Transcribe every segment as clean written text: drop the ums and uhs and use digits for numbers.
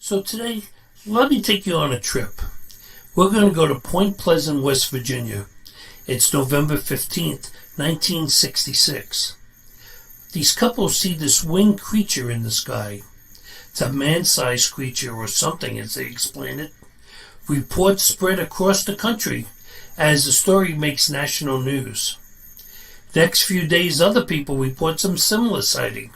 So today, let me take you on a trip. We're going to go to Point Pleasant, West Virginia. It's November 15th, 1966. These couples see this winged creature in the sky. It's a man-sized creature or something, as they explain it. Reports spread across the country as the story makes national news. The next few days, other people report some similar sightings.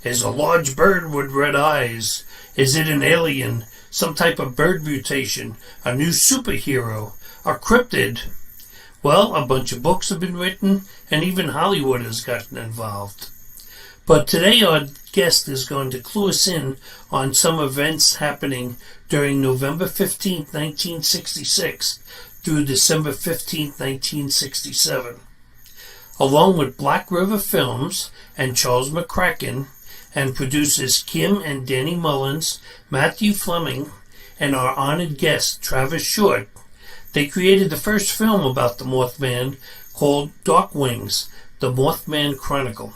Is a large bird with red eyes? Is it an alien? Some type of bird mutation? A new superhero? A cryptid? Well, a bunch of books have been written, and even Hollywood has gotten involved. But today our guest is going to clue us in on some events happening during November 15th, 1966 through December 15th, 1967. Along with Black River Films and Charles McCracken, and producers Kim and Danny Mullins, Matthew Fleming, and our honored guest Travis Shortt, they created the first film about the Mothman called Dark Wings, the Mothman Chronicle.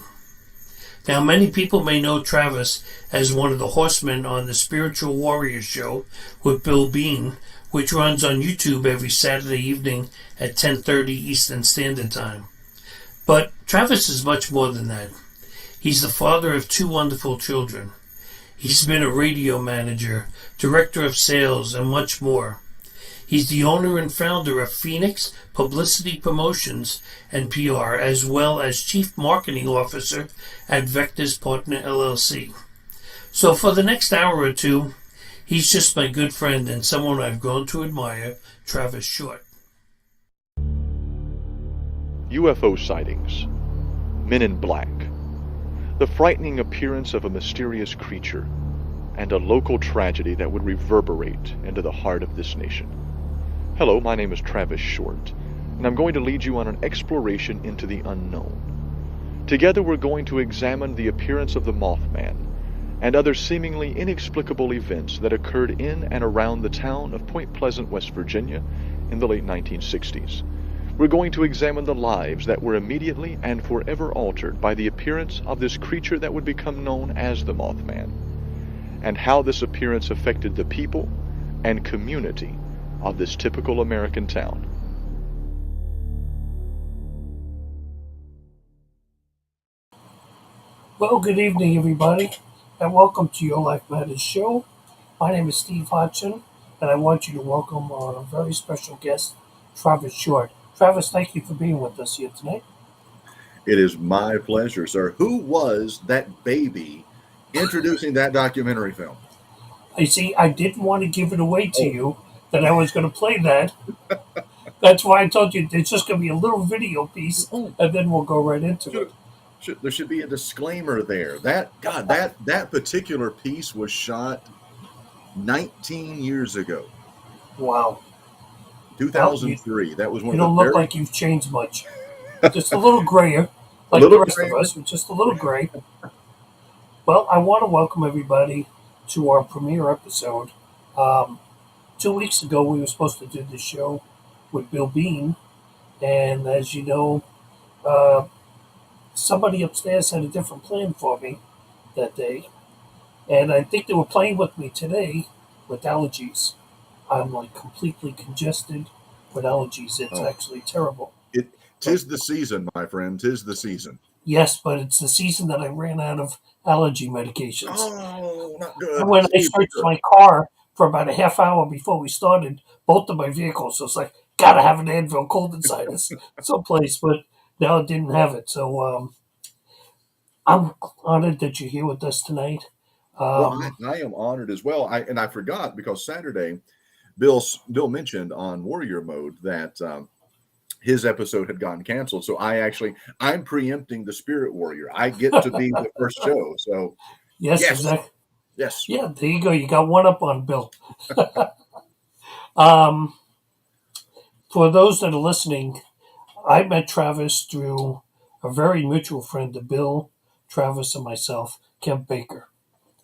Now, many people may know Travis as one of the horsemen on the Spiritual Warrior Show with Bill Bean, which runs on YouTube every Saturday evening at 10:30 Eastern Standard Time. But Travis is much more than that. He's the father of two wonderful children. He's been a radio manager, director of sales, and much more. He's the owner and founder of Phoenix Publicity Promotions and PR, as well as Chief Marketing Officer at Vectors Partner LLC. So for the next hour or two, he's just my good friend and someone I've grown to admire, Travis Shortt. UFO sightings, men in black, the frightening appearance of a mysterious creature, and a local tragedy that would reverberate into the heart of this nation. Hello, my name is Travis Shortt, and I'm going to lead you on an exploration into the unknown. Together we're going to examine the appearance of the Mothman and other seemingly inexplicable events that occurred in and around the town of Point Pleasant, West Virginia in the late 1960s. We're going to examine the lives that were immediately and forever altered by the appearance of this creature that would become known as the Mothman, and how this appearance affected the people and community of this typical American town. Well, good evening, everybody, and welcome to Your Life Matters show. My name is Steve Hodgson, and I want you to welcome our very special guest, Travis Shortt. Travis, thank you for being with us here tonight. It is my pleasure, sir. Who was that baby introducing that documentary film? You see, I didn't want to give it away to you that I was going to play that. That's why I told you it's just going to be a little video piece, and then we'll go right into it. There should be a disclaimer there. That particular piece was shot 19 years ago. Wow. 2003. That was one you of the don't look like you've changed much. Just a little grayer, like the rest of us, just a little gray. Well, I want to welcome everybody to our premiere episode. 2 weeks ago, we were supposed to do this show with Bill Bean, and as you know, somebody upstairs had a different plan for me that day, and I think they were playing with me today with allergies. I'm like completely congested with allergies. It's actually terrible. Tis the season, my friend. Tis the season. Yes, but it's the season that I ran out of allergy medications. Oh, not good. And when I searched my car for about a half hour before we started, both of my vehicles, so it's like, gotta have an Advil cold inside us someplace, but now it didn't have it. So I'm honored that you're here with us tonight. Well, I am honored as well. I forgot because Saturday, Bill mentioned on Warrior Mode that his episode had gotten canceled. So I'm preempting the Spirit Warrior. I get to be the first show. So yes. Exactly. Yes. Yeah, there you go. You got one up on Bill. For those that are listening, I met Travis through a very mutual friend of Bill, Travis, and myself, Kev Baker.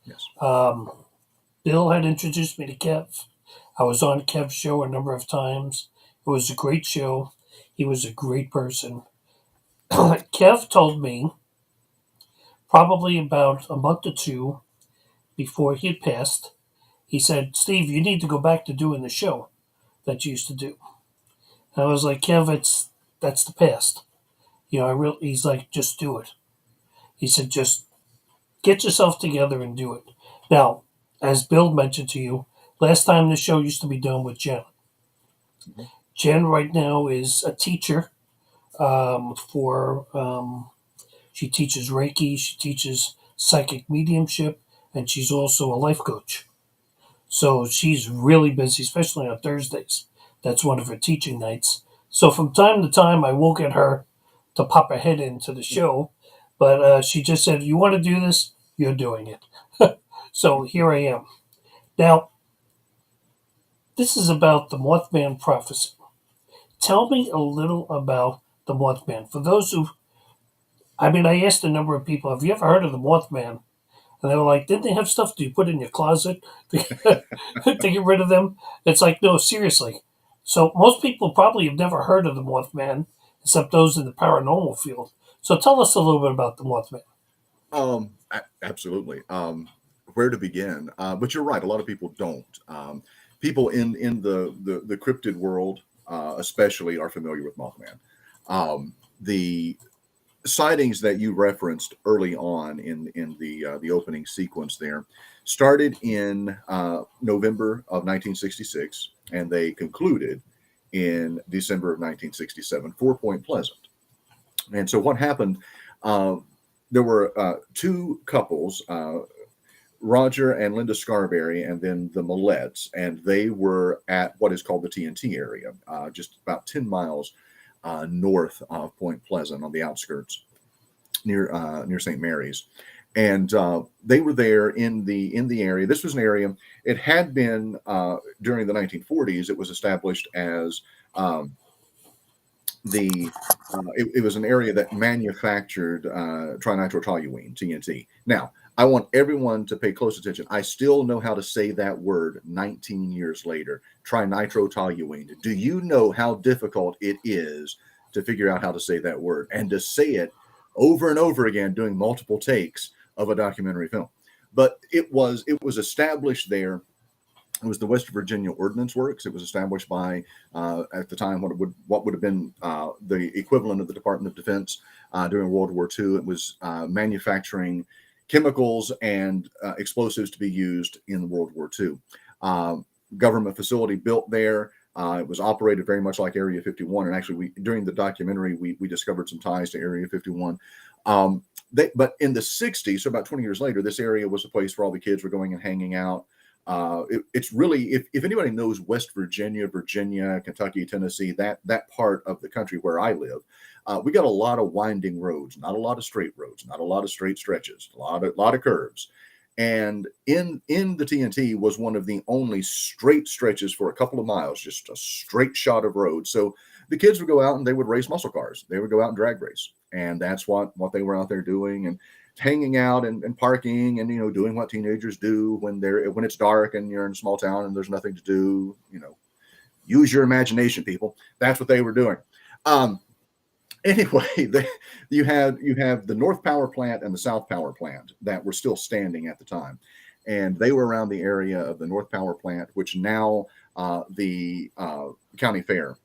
Yes. Bill had introduced me to Kev. I was on Kev's show a number of times. It was a great show. He was a great person. Kev told me probably about a month or two before he had passed, He said, Steve, you need to go back to doing the show that you used to do. And I was like, Kev, that's the past. He's like, just do it. He said, just get yourself together and do it. Now, as Bill mentioned to you, last time the show used to be done with Jen. Mhm. Jen right now is a teacher she teaches Reiki, she teaches psychic mediumship, and she's also a life coach. So she's really busy, especially on Thursdays. That's one of her teaching nights. So from time to time, I will get her to pop her head into the show, but she just said, "You want to do this? You're doing it." So here I am. Now, this is about the Mothman prophecy. Tell me a little about the Mothman. For those I asked a number of people, have you ever heard of the Mothman? And they were like, didn't they have stuff you put in your closet to get rid of them? It's like, no, seriously. So most people probably have never heard of the Mothman, except those in the paranormal field. So tell us a little bit about the Mothman. Absolutely. Where to begin? But you're right. A lot of people don't. People in the cryptid world, especially, are familiar with Mothman. The sightings that you referenced early on in the opening sequence there started in November of 1966, and they concluded in December of 1967 for Point Pleasant. And so what happened? There were two couples, Roger and Linda Scarberry, and then the Millettes, and they were at what is called the TNT area, just about 10 miles north of Point Pleasant on the outskirts near St. Mary's. And they were there in the area. This was an area. It had been during the 1940s. It was established as it was an area that manufactured trinitrotoluene, TNT. Now, I want everyone to pay close attention. I still know how to say that word 19 years later, trinitrotoluene. Do you know how difficult it is to figure out how to say that word and to say it over and over again, doing multiple takes of a documentary film? But it was established there. It was the West Virginia Ordnance Works. It was established by, at the time, what would have been the equivalent of the Department of Defense during World War II. It was manufacturing chemicals and explosives to be used in World War II. Government facility built there. It was operated very much like Area 51. And actually, during the documentary, we discovered some ties to Area 51. But in the 60s, so about 20 years later, this area was a place where all the kids were going and hanging out. It's really, if anybody knows West Virginia, Kentucky, Tennessee, that part of the country where I live, we got a lot of winding roads, not a lot of straight roads, not a lot of straight stretches, a lot of curves. And in the TNT was one of the only straight stretches for a couple of miles, just a straight shot of road. So the kids would go out and they would race muscle cars. They would go out and drag race, and that's what they were out there doing. And hanging out and parking and doing what teenagers do when it's dark and you're in a small town and there's nothing to do. Use your imagination, people. That's what they were doing. Anyway, you have the North Power Plant and the South Power Plant that were still standing at the time, and they were around the area of the North Power Plant, which now the county fair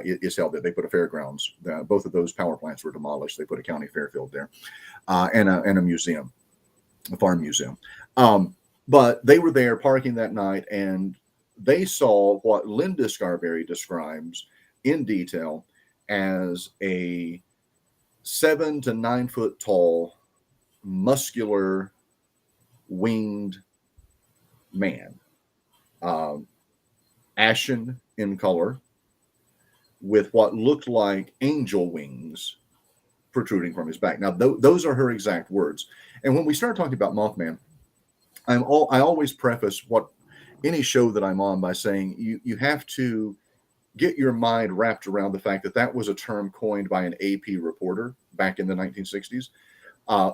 is held there. They put a fairgrounds. Both of those power plants were demolished. They put a county fairfield there, and a museum, a farm museum. But they were there parking that night, and they saw what Linda Scarberry describes in detail as a 7 to 9 foot tall, muscular, winged man, ashen in color, with what looked like angel wings protruding from his back. Now, those are her exact words. And when we start talking about Mothman, I always preface any show that I'm on by saying you have to get your mind wrapped around the fact that was a term coined by an AP reporter back in the 1960s.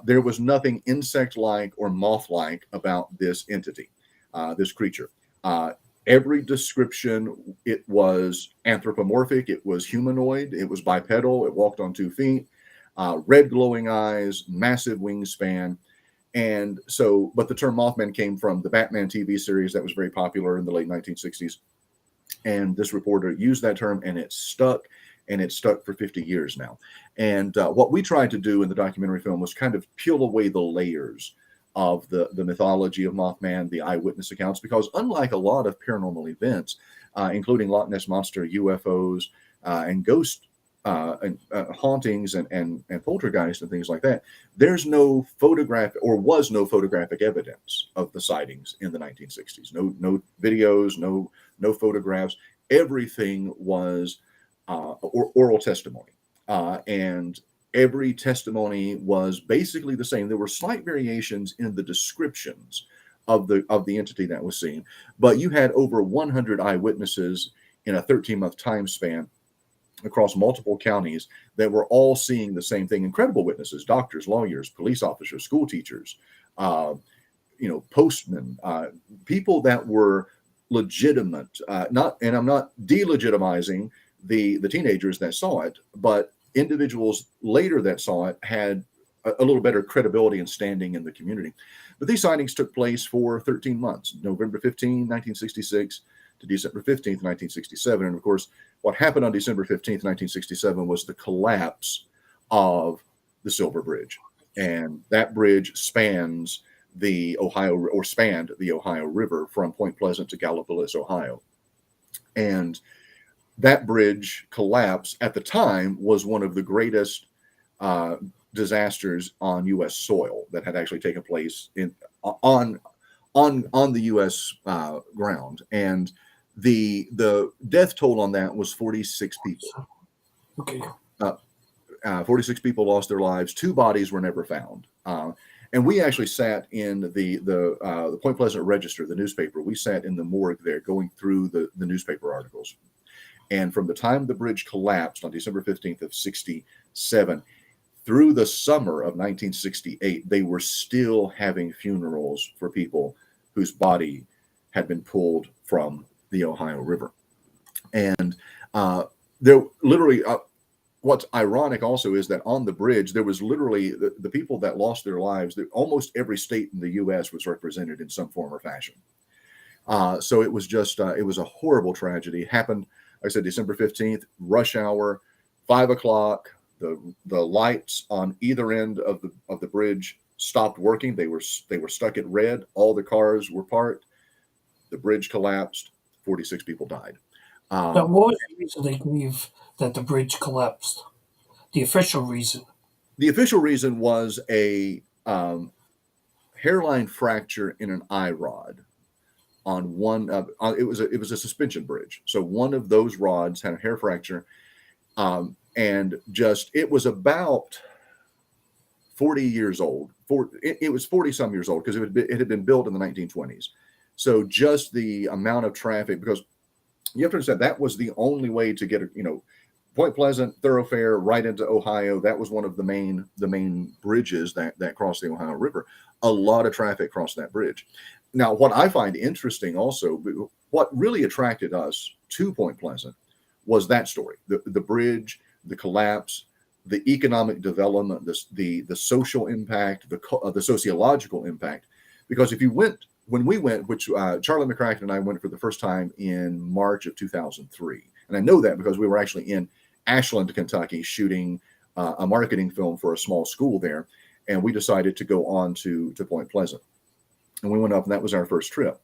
There was nothing insect-like or moth-like about this entity, this creature. Every description, it was anthropomorphic, it was humanoid, it was bipedal, it walked on 2 feet, red glowing eyes, massive wingspan. And so, but the term Mothman came from the Batman TV series that was very popular in the late 1960s. And this reporter used that term, and it stuck, and it's stuck for 50 years now. And what we tried to do in the documentary film was kind of peel away the layers of the mythology of Mothman, the eyewitness accounts, because unlike a lot of paranormal events, including Loch Ness Monster, UFOs, and ghost hauntings and poltergeist and things like that, there's no photograph, or was no photographic evidence of the sightings in the 1960s. No videos, no photographs. Everything was oral testimony, and every testimony was basically the same. There were slight variations in the descriptions of the entity that was seen, but you had over 100 eyewitnesses in a 13-month time span across multiple counties that were all seeing the same thing. Incredible witnesses: doctors, lawyers, police officers, school teachers, postmen, people that were legitimate. And I'm not delegitimizing the teenagers that saw it, but individuals later that saw it had a little better credibility and standing in the community. But these sightings took place for 13 months, November 15, 1966 to December 15th, 1967. And of course, what happened on December 15th, 1967 was the collapse of the Silver Bridge. And that bridge spanned the Ohio River from Point Pleasant to Gallipolis, Ohio. And that bridge collapse at the time was one of the greatest disasters on U.S. soil that had actually taken place on the U.S. ground. And the death toll on that was 46 people. Okay. 46 people lost their lives. 2 bodies were never found. And we actually sat in the Point Pleasant Register, the newspaper. We sat in the morgue there going through the newspaper articles. And from the time the bridge collapsed on December 15th of 67 through the summer of 1968, they were still having funerals for people whose body had been pulled from the Ohio River. And there literally, what's ironic also is that on the bridge, there was literally the people that lost their lives. Almost every state in the U.S. was represented in some form or fashion. So it was just, it was a horrible tragedy. It happened, like I said, December 15th, rush hour, 5 o'clock. The lights on either end of the bridge stopped working. They were stuck at red. All the cars were parked. The bridge collapsed. 46 people died. Now, what was the reason they believe that the bridge collapsed? The official reason? The official reason was a hairline fracture in an eye rod on one of it was a suspension bridge. So one of those rods had a hair fracture, and just it was about 40 years old. It was 40 some years old because it had been built in the 1920s. So just the amount of traffic, because you have to understand that was the only way to get Point Pleasant thoroughfare right into Ohio. That was one of the main bridges that crossed the Ohio River. A lot of traffic crossed that bridge. Now, what I find interesting also, what really attracted us to Point Pleasant was that story: the bridge, the collapse, the economic development, the social impact, the sociological impact. Because when we went, which Charlie McCracken and I went for the first time in March of 2003, and I know that because we were actually in Ashland, Kentucky, shooting a marketing film for a small school there, and we decided to go on to Point Pleasant, and we went up, and that was our first trip.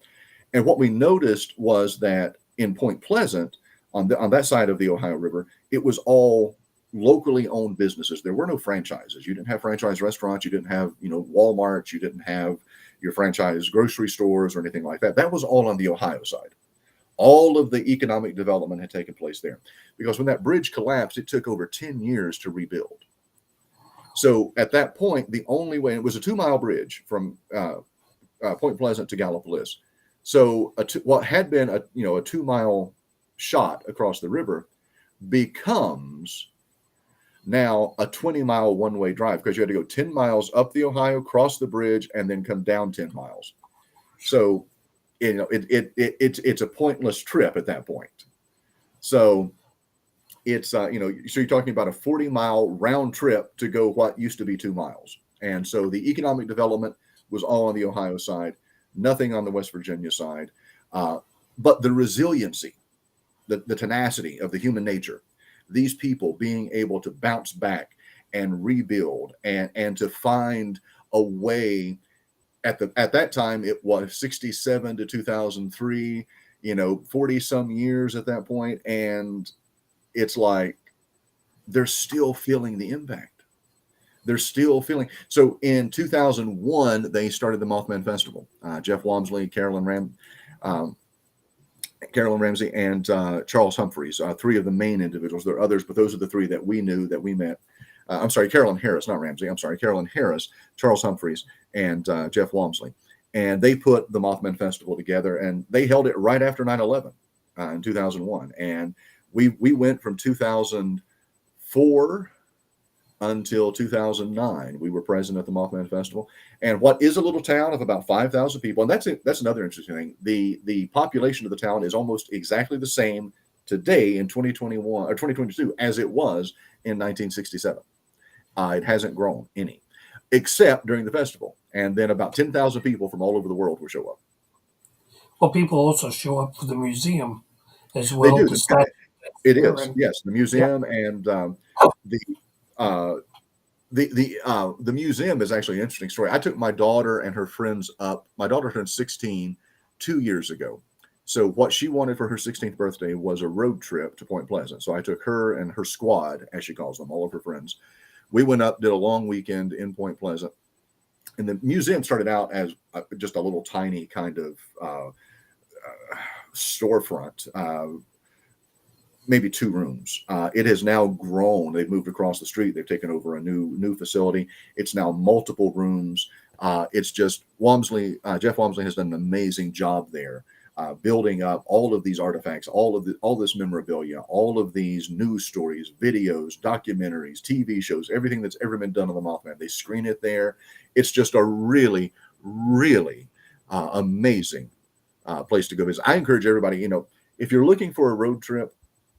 And what we noticed was that in Point Pleasant, on that side of the Ohio River, it was all locally owned businesses. There were no franchises. You didn't have franchise restaurants. You didn't have Walmart. You didn't have your franchise grocery stores or anything like that. That was all on the Ohio side. All of the economic development had taken place there, because when that bridge collapsed, it took over 10 years to rebuild. So at that point, the only way, it was a 2-mile bridge from Point Pleasant to Gallipolis. So what had been a 2-mile shot across the river becomes now a 20-mile one-way drive, because you had to go 10 miles up the Ohio, cross the bridge, and then come down 10 miles. So, it's a pointless trip at that point. So it's, so you're talking about a 40-mile round trip to go what used to be 2 miles. And so the economic development was all on the Ohio side, nothing on the West Virginia side. But the resiliency, the tenacity of the human nature, these people being able to bounce back and rebuild and to find a way. At that time, it was 67 to 2003, 40 some years at that point. And it's like, they're still feeling the impact. They're still feeling. So in 2001, they started the Mothman Festival. Jeff Walmsley, Carolyn Ramsey, and Charles Humphreys, three of the main individuals. There are others, but those are the three that we knew, that we met. Carolyn Harris, not Ramsey. Carolyn Harris, Charles Humphreys, and Jeff Walmsley. And they put the Mothman Festival together, and they held it right after 9/11 in 2001. And we went from 2004 until 2009. We were present at the Mothman Festival. And what is a little town of about 5,000 people, and that's another interesting thing. The population of the town is almost exactly the same today in 2021 or 2022 as it was in 1967. It hasn't grown any, except during the festival. And then about 10,000 people from all over the world will show up. Well, people also show up for the museum as well. They do. It is, yes, the museum. Yeah. And the museum is actually an interesting story. I took my daughter and her friends up. My daughter turned 16 2 years ago. So what she wanted for her 16th birthday was a road trip to Point Pleasant. So I took her and her squad, as she calls them, all of her friends. We went up, did a long weekend in Point Pleasant. And the museum started out as just a little tiny kind of storefront, maybe 2 rooms. It has now grown. They've moved across the street. They've taken over a new facility. It's now multiple rooms. It's just Jeff Walmsley has done an amazing job there, building up all of these artifacts, all this memorabilia, all of these news stories, videos, documentaries, TV shows, everything that's ever been done on the Mothman. They screen it there. It's just a really, really amazing place to go visit. I encourage everybody, if you're looking for a road trip,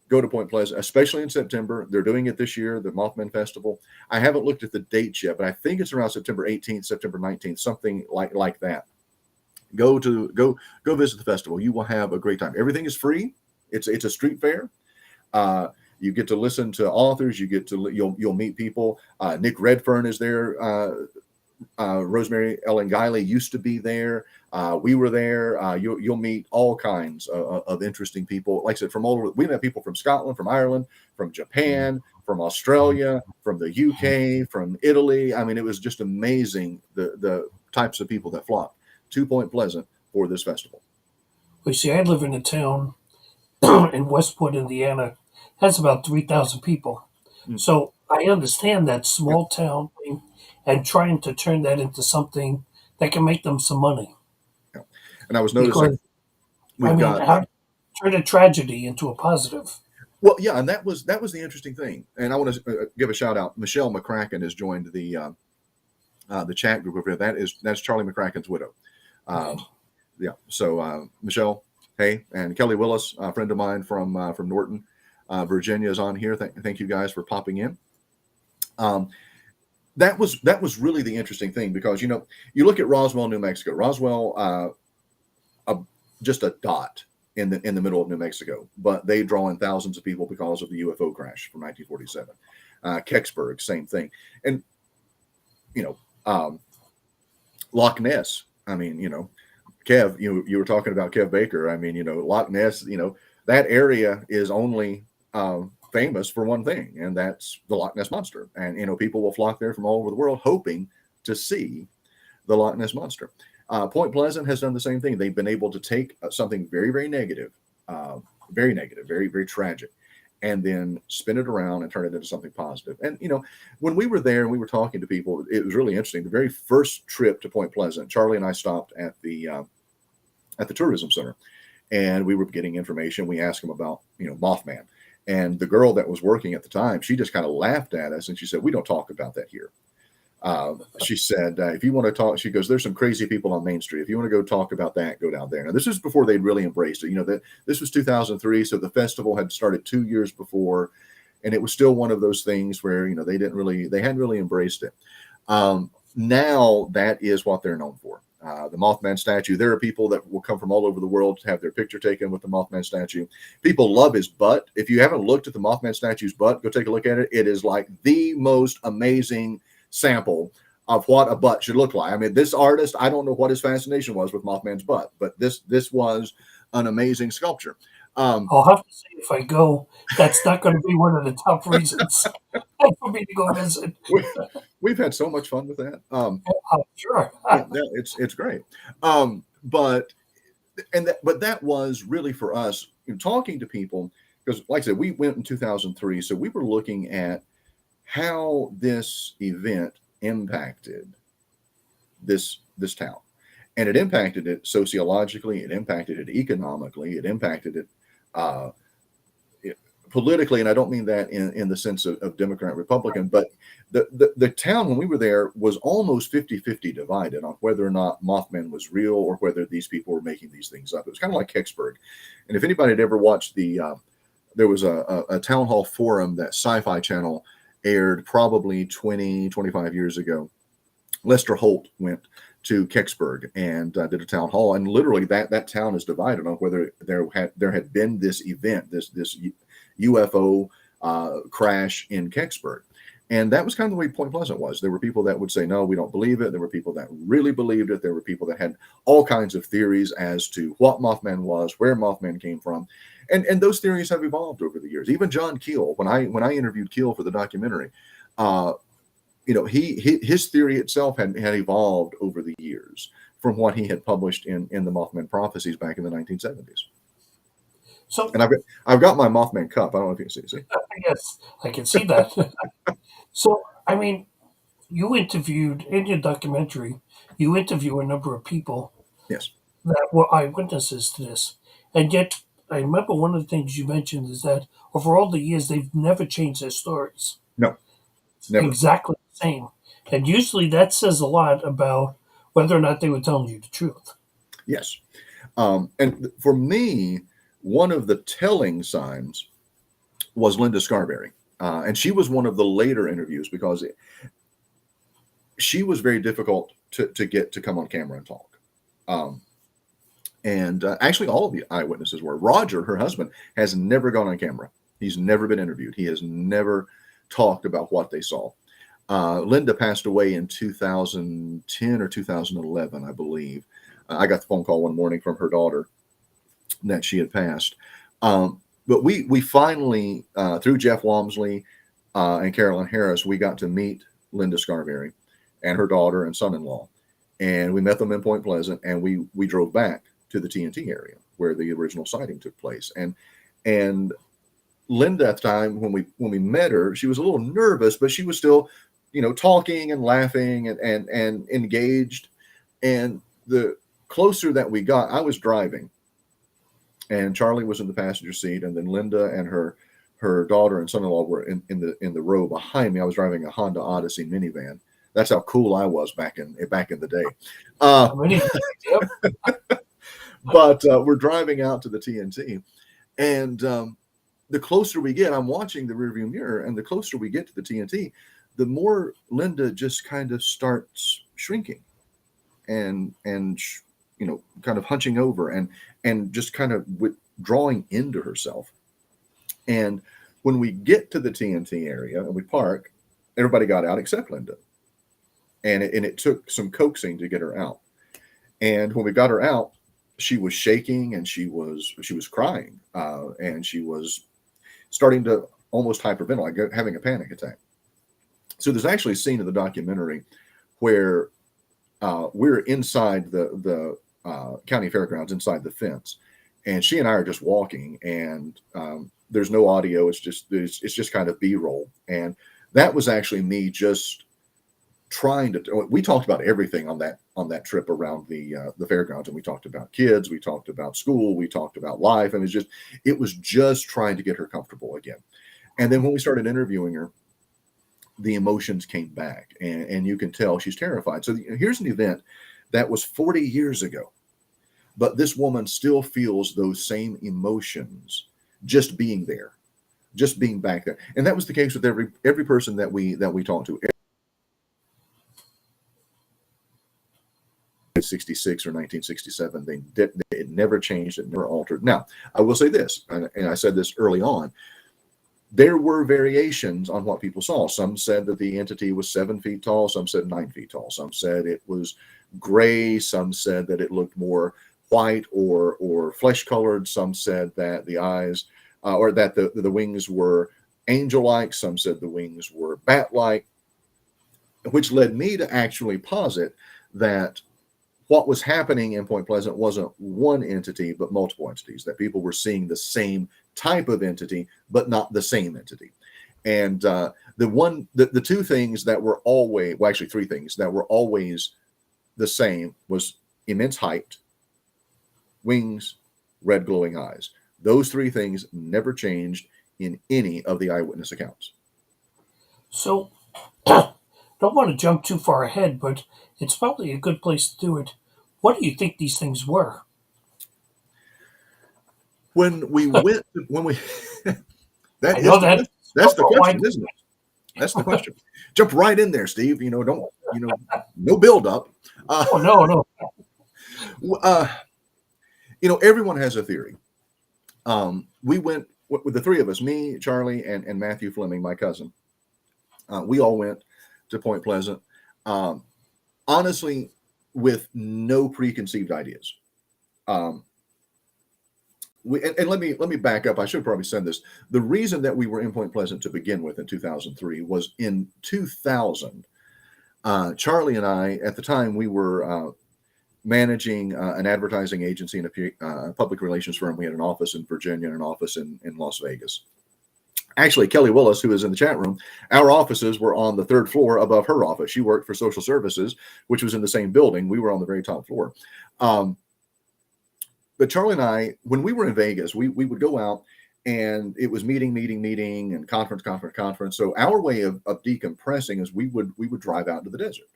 go to Point Pleasant, especially in September. They're doing it this year, the Mothman Festival. I haven't looked at the dates yet, but I think it's around September 18th, September 19th, something like that. Go visit the festival. You will have a great time. Everything is free. It's a street fair. You get to listen to authors. You'll meet people. Nick Redfern is there. Rosemary Ellen Guiley used to be there. We were there. You'll meet all kinds of interesting people. Like I said, from all over. We met people from Scotland, from Ireland, from Japan, from Australia, from the UK, from Italy. I mean, it was just amazing the types of people that flocked to Point Pleasant for this festival. Well, see, I live in a town in Westport, Indiana. That's about 3,000 people. Mm. So I understand that small town thing and trying to turn that into something that can make them some money. Yeah. And I was noticing how turn a tragedy into a positive. Well, yeah, and that was the interesting thing. And I want to give a shout out. Michelle McCracken has joined the chat group over here. That's Charlie McCracken's widow. Yeah. So Michelle, hey, and Kelly Willis, a friend of mine from Norton, Virginia, is on here. Thank you guys for popping in. That was really the interesting thing, because you look at Roswell, New Mexico. Roswell, just a dot in the middle of New Mexico, but they draw in thousands of people because of the UFO crash from 1947. Kecksburg, same thing, and Loch Ness. I mean, Kev, you were talking about Kev Baker. I mean, Loch Ness. That area is only famous for one thing, and that's the Loch Ness Monster. And people will flock there from all over the world hoping to see the Loch Ness Monster. Point Pleasant has done the same thing. They've been able to take something very, very negative, very, very tragic, and then spin it around and turn it into something positive. And when we were there and we were talking to people, it was really interesting. The very first trip to Point Pleasant, Charlie and I stopped at the tourism center, and we were getting information. We asked them about Mothman. And the girl that was working at the time, she just kind of laughed at us, and she said, "We don't talk about that here." She said, "If you want to talk," she goes, "there's some crazy people on Main Street. If you want to go talk about that, go down there." Now, this was before they'd really embraced it. This was 2003, so the festival had started 2 years before, and it was still one of those things where they hadn't really embraced it. now that is what they're known for. The Mothman statue. There are people that will come from all over the world to have their picture taken with the Mothman statue. People love his butt. If you haven't looked at the Mothman statue's butt, go take a look at it. It is like the most amazing sample of what a butt should look like. I mean, this artist, I don't know what his fascination was with Mothman's butt, but this was an amazing sculpture. I'll have to say, if I go, that's not going to be one of the top reasons for me to go visit. We've had so much fun with that. Sure. Yeah, it's great. But that was really for us, talking to people, because like I said, we went in 2003, so we were looking at how this event impacted this town, and it impacted it sociologically, it impacted it economically, it impacted it politically, and I don't mean that in the sense of Democrat, Republican, but the town when we were there was almost 50-50 divided on whether or not Mothman was real or whether these people were making these things up. It was kind of like Kecksburg. And if anybody had ever watched there was a town hall forum that Sci-Fi Channel aired probably 25 years ago. Lester Holt went to Kecksburg and did a town hall, and literally that town is divided on whether there had been this event, this UFO crash in Kecksburg. And that was kind of the way Point Pleasant was. There were people that would say, no, we don't believe it. There were people that really believed it. There were people that had all kinds of theories as to what Mothman was, where Mothman came from. And those theories have evolved over the years. Even John Keel, when I interviewed Keel for the documentary, his theory itself had evolved over the years from what he had published in the Mothman prophecies back in the 1970s. So, and I've got my Mothman cup. I don't know if you can see. Yes, I can see that. So, I mean, you interviewed in your documentary, you interview a number of people Yes. that were eyewitnesses to this. And yet, I remember one of the things you mentioned is that over all the years, they've never changed their stories. No, never. Exactly the same. And usually that says a lot about whether or not they were telling you the truth. Yes. And for me, one of the telling signs was Linda Scarberry. And she was one of the later interviews because she was very difficult to get to come on camera and talk. And actually, all of the eyewitnesses were. Roger, her husband, has never gone on camera. He's never been interviewed. He has never talked about what they saw. Linda passed away in 2010 or 2011, I believe. I got the phone call one morning from her daughter that she had passed. But we finally, through Jeff Walmsley and Carolyn Harris, we got to meet Linda Scarberry and her daughter and son-in-law. And we met them in Point Pleasant, and we drove back to the TNT area where the original sighting took place. And Linda at the time, when we met her, she was a little nervous, but she was still, talking and laughing and engaged. And the closer that we got, I was driving, and Charlie was in the passenger seat, and then Linda and her daughter and son-in-law were in the row behind me. I was driving a Honda Odyssey minivan. That's how cool I was back in the day. But we're driving out to the TNT, and the closer we get, I'm watching the rearview mirror, and the closer we get to the TNT, the more Linda just kind of starts shrinking, and kind of hunching over, and just kind of withdrawing into herself. And when we get to the TNT area and we park, everybody got out except Linda, and it took some coaxing to get her out. And when we got her out, she was shaking, and she was crying, and she was starting to almost hyperventilate, like having a panic attack. So there's actually a scene in the documentary where we're inside the county fairgrounds, inside the fence, and she and I are just walking, and there's no audio. It's just kind of B-roll, and that was actually me just trying to. We talked about everything on that trip around the fairgrounds, and we talked about kids, we talked about school, we talked about life, and it was just trying to get her comfortable again. And then when we started interviewing her, the emotions came back, and you can tell she's terrified. So here's an event that was 40 years ago, but this woman still feels those same emotions just being there, just being back there. And that was the case with every person that we talked to. 1966 or 1967. It never changed. It never altered. Now, I will say this, and I said this early on. There were variations on what people saw. Some said that the entity was 7 feet tall. Some said 9 feet tall. Some said it was gray. Some said that it looked more white or flesh colored. Some said that the eyes or that the wings were angel-like. Some said the wings were bat-like, which led me to actually posit that what was happening in Point Pleasant wasn't one entity, but multiple entities, that people were seeing the same type of entity, but not the same entity. And the two things that were always, well, actually 3 things that were always the same was immense height, wings, red glowing eyes. Those 3 things never changed in any of the eyewitness accounts. So, don't want to jump too far ahead, but it's probably a good place to do it. What do you think these things were? When we went, that's the question, isn't it? That's the question. Jump right in there, Steve. Don't, no build up. No. Everyone has a theory. We went with the 3 of us, me, Charlie, and Matthew Fleming, my cousin. We all went to Point Pleasant, honestly, with no preconceived ideas. And let me back up. I should probably send this. The reason that we were in Point Pleasant to begin with in 2003 was in 2000. Charlie and I, at the time, we were managing an advertising agency and a public relations firm. We had an office in Virginia and an office in Las Vegas. Actually, Kelly Willis, who is in the chat room, our offices were on the 3rd floor above her office. She worked for social services, which was in the same building. We were on the very top floor. But Charlie and I, when we were in Vegas, we would go out and it was meeting and conference. So our way of decompressing is we would drive out to the desert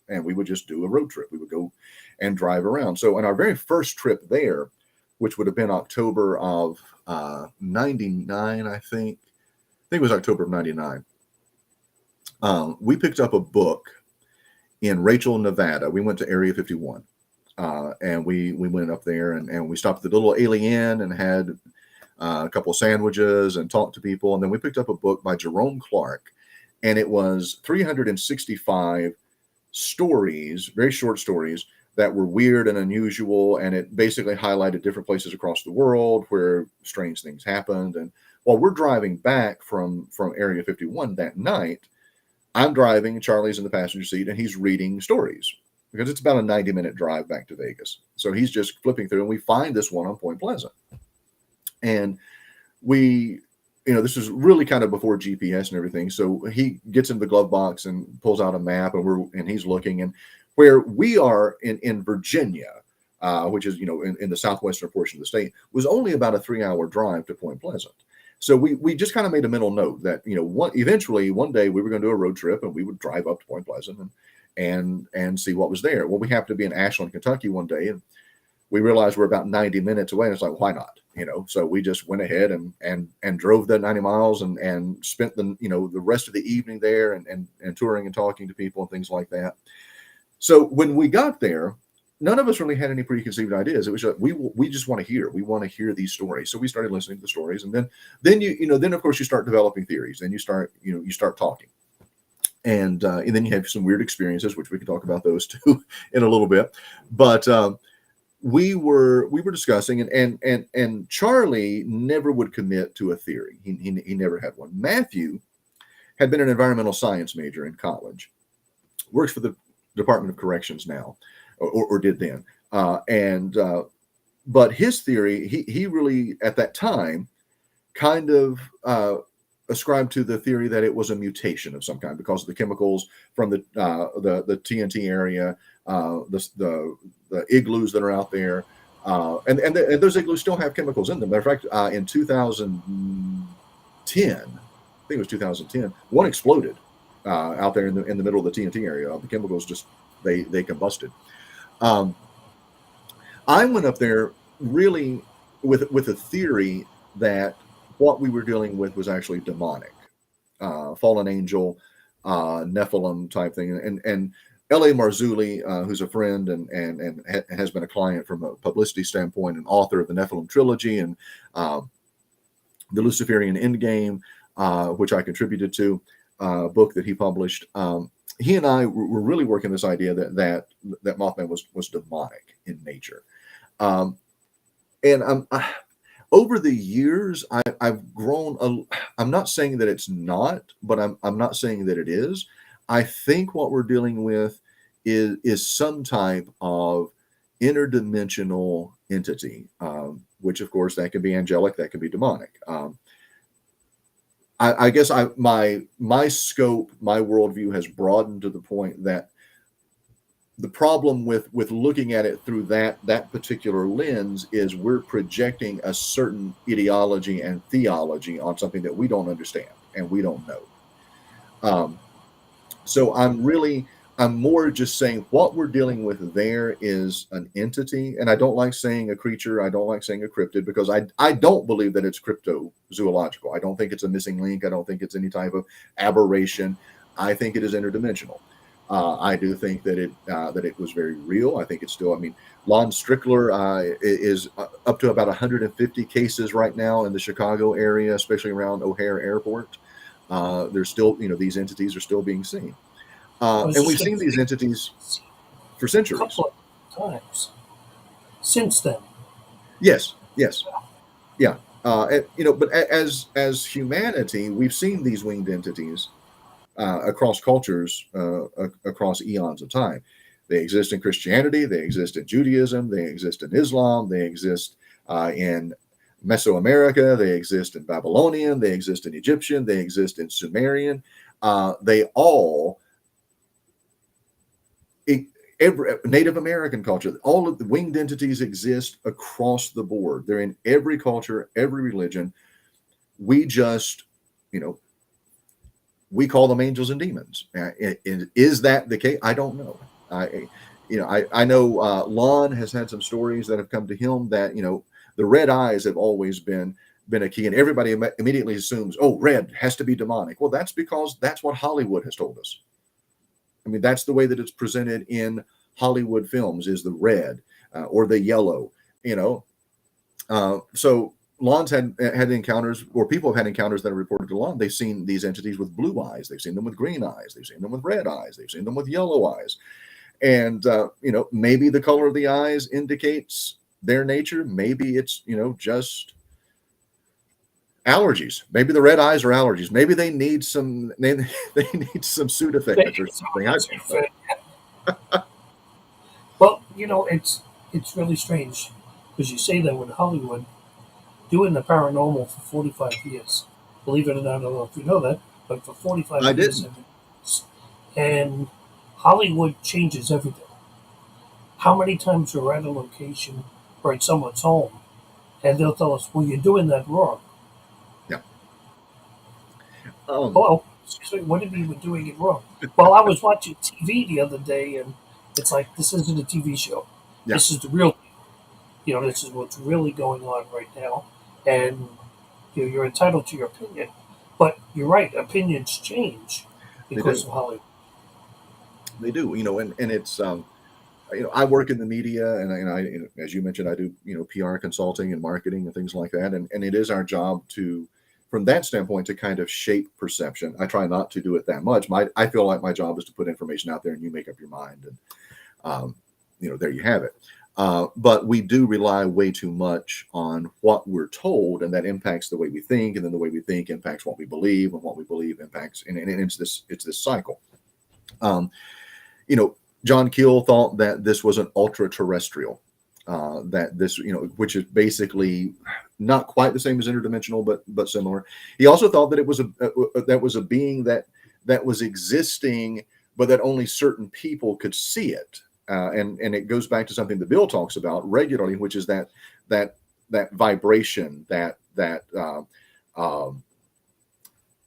and we would just do a road trip. We would go and drive around. So on our very first trip there, which would have been October of 99, I think it was October of 99. We picked up a book in Rachel, Nevada. We went to Area 51. And we went up there and we stopped at the little alien and had a couple of sandwiches and talked to people. And then we picked up a book by Jerome Clark, and it was 365 stories, very short stories that were weird and unusual. And it basically highlighted different places across the world where strange things happened. And while we're driving back from Area 51 that night, I'm driving, Charlie's in the passenger seat, and he's reading stories because it's about a 90-minute drive back to Vegas. So he's just flipping through, and we find this one on Point Pleasant. And we, this is really kind of before GPS and everything. So he gets in the glove box and pulls out a map, and he's looking. And where we are in Virginia, which is, in the southwestern portion of the state, was only about a 3-hour drive to Point Pleasant. So we just kind of made a mental note that, eventually one day we were going to do a road trip and we would drive up to Point Pleasant and see what was there. Well, we happened to be in Ashland, Kentucky one day, and we realized we're about 90 minutes away. And it's like, why not? So we just went ahead and drove that 90 miles and spent the rest of the evening there and touring and talking to people and things like that. So when we got there, none of us really had any preconceived ideas. It was just, we just want to hear. We want to hear these stories. So we started listening to the stories, and then of course you start developing theories. Then you start talking, and then you have some weird experiences, which we can talk about those too in a little bit. But we were discussing, and Charlie never would commit to a theory. He never had one. Matthew had been an environmental science major in college, works for the Department of Corrections now, or did then. But his theory, he really at that time kind of ascribed to the theory that it was a mutation of some kind because of the chemicals from the TNT area, the igloos that are out there, and those igloos still have chemicals in them. Matter of fact, in 2010, I think it was 2010, one exploded out there in the middle of the TNT area. The chemicals just they combusted. I went up there really with a theory that what we were dealing with was actually demonic, fallen angel, Nephilim type thing. L.A. Marzulli, who's a friend and has been a client from a publicity standpoint, and author of the Nephilim trilogy and the Luciferian Endgame, which I contributed to, book that he published. He and I were really working this idea that Mothman was demonic in nature. And over the years, I've grown. I'm not saying that it's not, but I'm not saying that it is. I think what we're dealing with is some type of interdimensional entity, which of course that can be angelic, that can be demonic. I guess my scope, my worldview has broadened to the point that the problem with looking at it through that particular lens is we're projecting a certain ideology and theology on something that we don't understand and we don't know. So I'm more just saying what we're dealing with there is an entity, and I don't like saying a creature. I don't like saying a cryptid because I don't believe that it's cryptozoological. I don't think it's a missing link. I don't think it's any type of aberration. I think it is interdimensional. I do think that it was very real. I think it's still. I mean, Lon Strickler is up to about 150 cases right now in the Chicago area, especially around O'Hare Airport. There's still, these entities are still being seen, and we've seen these entities for centuries. A couple of times since then. Yes, yeah. But as humanity, we've seen these winged entities across cultures, across eons of time. They exist in Christianity, they exist in Judaism, they exist in Islam, they exist in Mesoamerica, they exist in Babylonian, they exist in Egyptian, they exist in Sumerian. They all, every Native American culture, all of the winged entities exist across the board. They're in every culture, every religion. We just, we call them angels and demons. Is that the case? I don't know. I know Lon has had some stories that have come to him that, the red eyes have always been a key, and everybody immediately assumes, oh, red has to be demonic. Well, that's because that's what Hollywood has told us. I mean, that's the way that it's presented in Hollywood films, is the red or the yellow, so Lon's had encounters, or people have had encounters that are reported to Lon. They've seen these entities with blue eyes. They've seen them with green eyes. They've seen them with red eyes. They've seen them with yellow eyes. And, maybe the color of the eyes indicates their nature. Maybe it's, just allergies. Maybe the red eyes are allergies. Maybe they need some Sudafed or something. Well, it's really strange because you say that with Hollywood doing the paranormal for 45 years. Believe it or not, I don't know if you know that, but for 45 I years. didn't. And Hollywood changes everything. How many times we're at a location or at someone's home and they'll tell us, well, you're doing that wrong. Yeah. Well, what if you were doing it wrong? Well, I was watching TV the other day and it's like, this isn't a TV show. Yeah. This is the real thing. This is what's really going on right now. And you're entitled to your opinion. But you're right, opinions change because of Hollywood. They do, and it's, I work in the media, and I, as you mentioned, I do, PR consulting and marketing and things like that. And it is our job to, from that standpoint, to kind of shape perception. I try not to do it that much. I feel like my job is to put information out there and you make up your mind. And, there you have it. But we do rely way too much on what we're told, and that impacts the way we think, and then the way we think impacts what we believe, and what we believe impacts, and it's this cycle. John Keel thought that this was an ultra terrestrial, that this, which is basically not quite the same as interdimensional, but similar. He also thought that it was a being that was existing, but that only certain people could see it. And it goes back to something that Bill talks about regularly, which is that vibration, that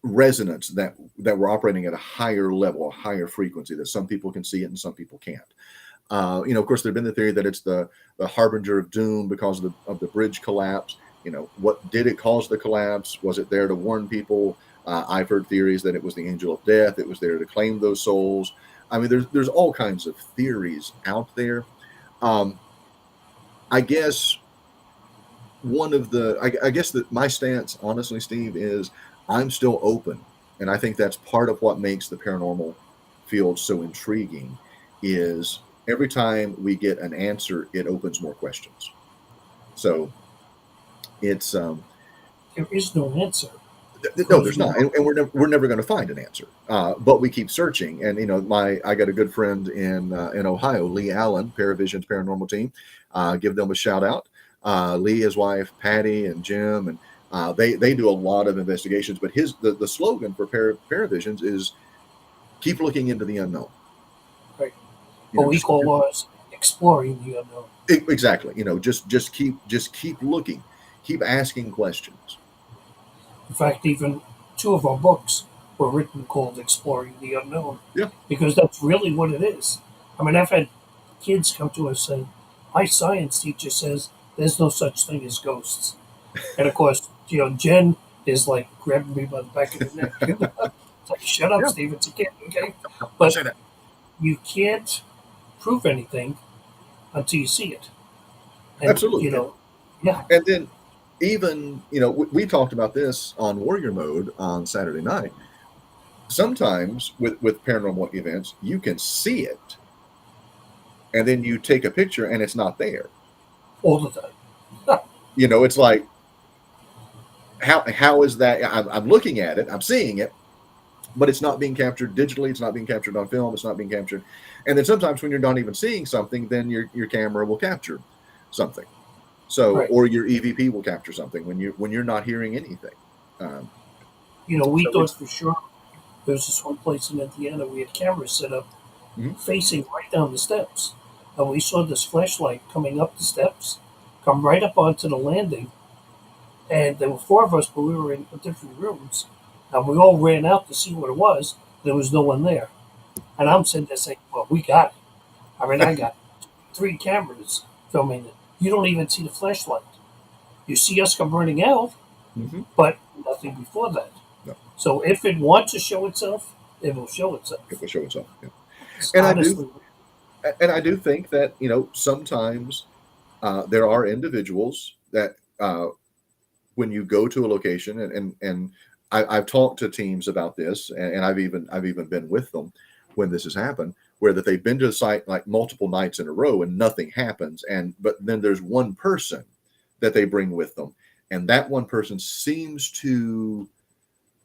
resonance that we're operating at a higher level, a higher frequency, that some people can see it and some people can't. Of course, there's been the theory that it's the harbinger of doom because of the bridge collapse. What did it cause the collapse? Was it there to warn people? I've heard theories that it was the angel of death. It was there to claim those souls. I mean, there's all kinds of theories out there. I guess I guess that my stance, honestly, Steve, is I'm still open, and I think that's part of what makes the paranormal field so intriguing. Is every time we get an answer, it opens more questions. So it's There is no answer. no, there's not, and we're never going to find an answer. But we keep searching, and I got a good friend in Ohio, Lee Allen, Paravision's paranormal team. Give them a shout out. Lee, his wife Patty, and Jim, and they do a lot of investigations. But the slogan for Paravisions is keep looking into the unknown. Right. What we call ours exploring the unknown. Exactly. Just keep looking, keep asking questions. In fact, even 2 of our books were written called Exploring the Unknown. Yeah. Because that's really what it is. I mean, I've had kids come to us saying, my science teacher says there's no such thing as ghosts. And of course, Jen is like grabbing me by the back of the neck. It's like, shut up, Steve, it's a kid, okay? But you can't prove anything until you see it. And, Absolutely. Yeah. And then even, we talked about this on Warrior Mode on Saturday night. Sometimes with paranormal events, you can see it, and then you take a picture and it's not there. All the time. It's like, how is that? I'm looking at it, I'm seeing it, but it's not being captured digitally. It's not being captured on film. It's not being captured. And then sometimes when you're not even seeing something, then your camera will capture something. So, right. Or your EVP will capture something when you're not hearing anything. We thought for sure there was this one place in Indiana we had cameras set up facing right down the steps, and we saw this flashlight coming up the steps, come right up onto the landing, and there were 4 of us, but we were in different rooms, and we all ran out to see what it was. There was no one there, and I'm sitting there saying, "Well, we got it." I mean, I got 3 cameras filming it. You don't even see the flashlight. You see us come running out, but nothing before that. No. So if it wants to show itself, it will show itself. It will show itself. Yeah. And I do think that sometimes there are individuals that when you go to a location, and I've talked to teams about this, and I've even been with them when this has happened, where that they've been to the site like multiple nights in a row and nothing happens, but then there's one person that they bring with them, and that one person seems to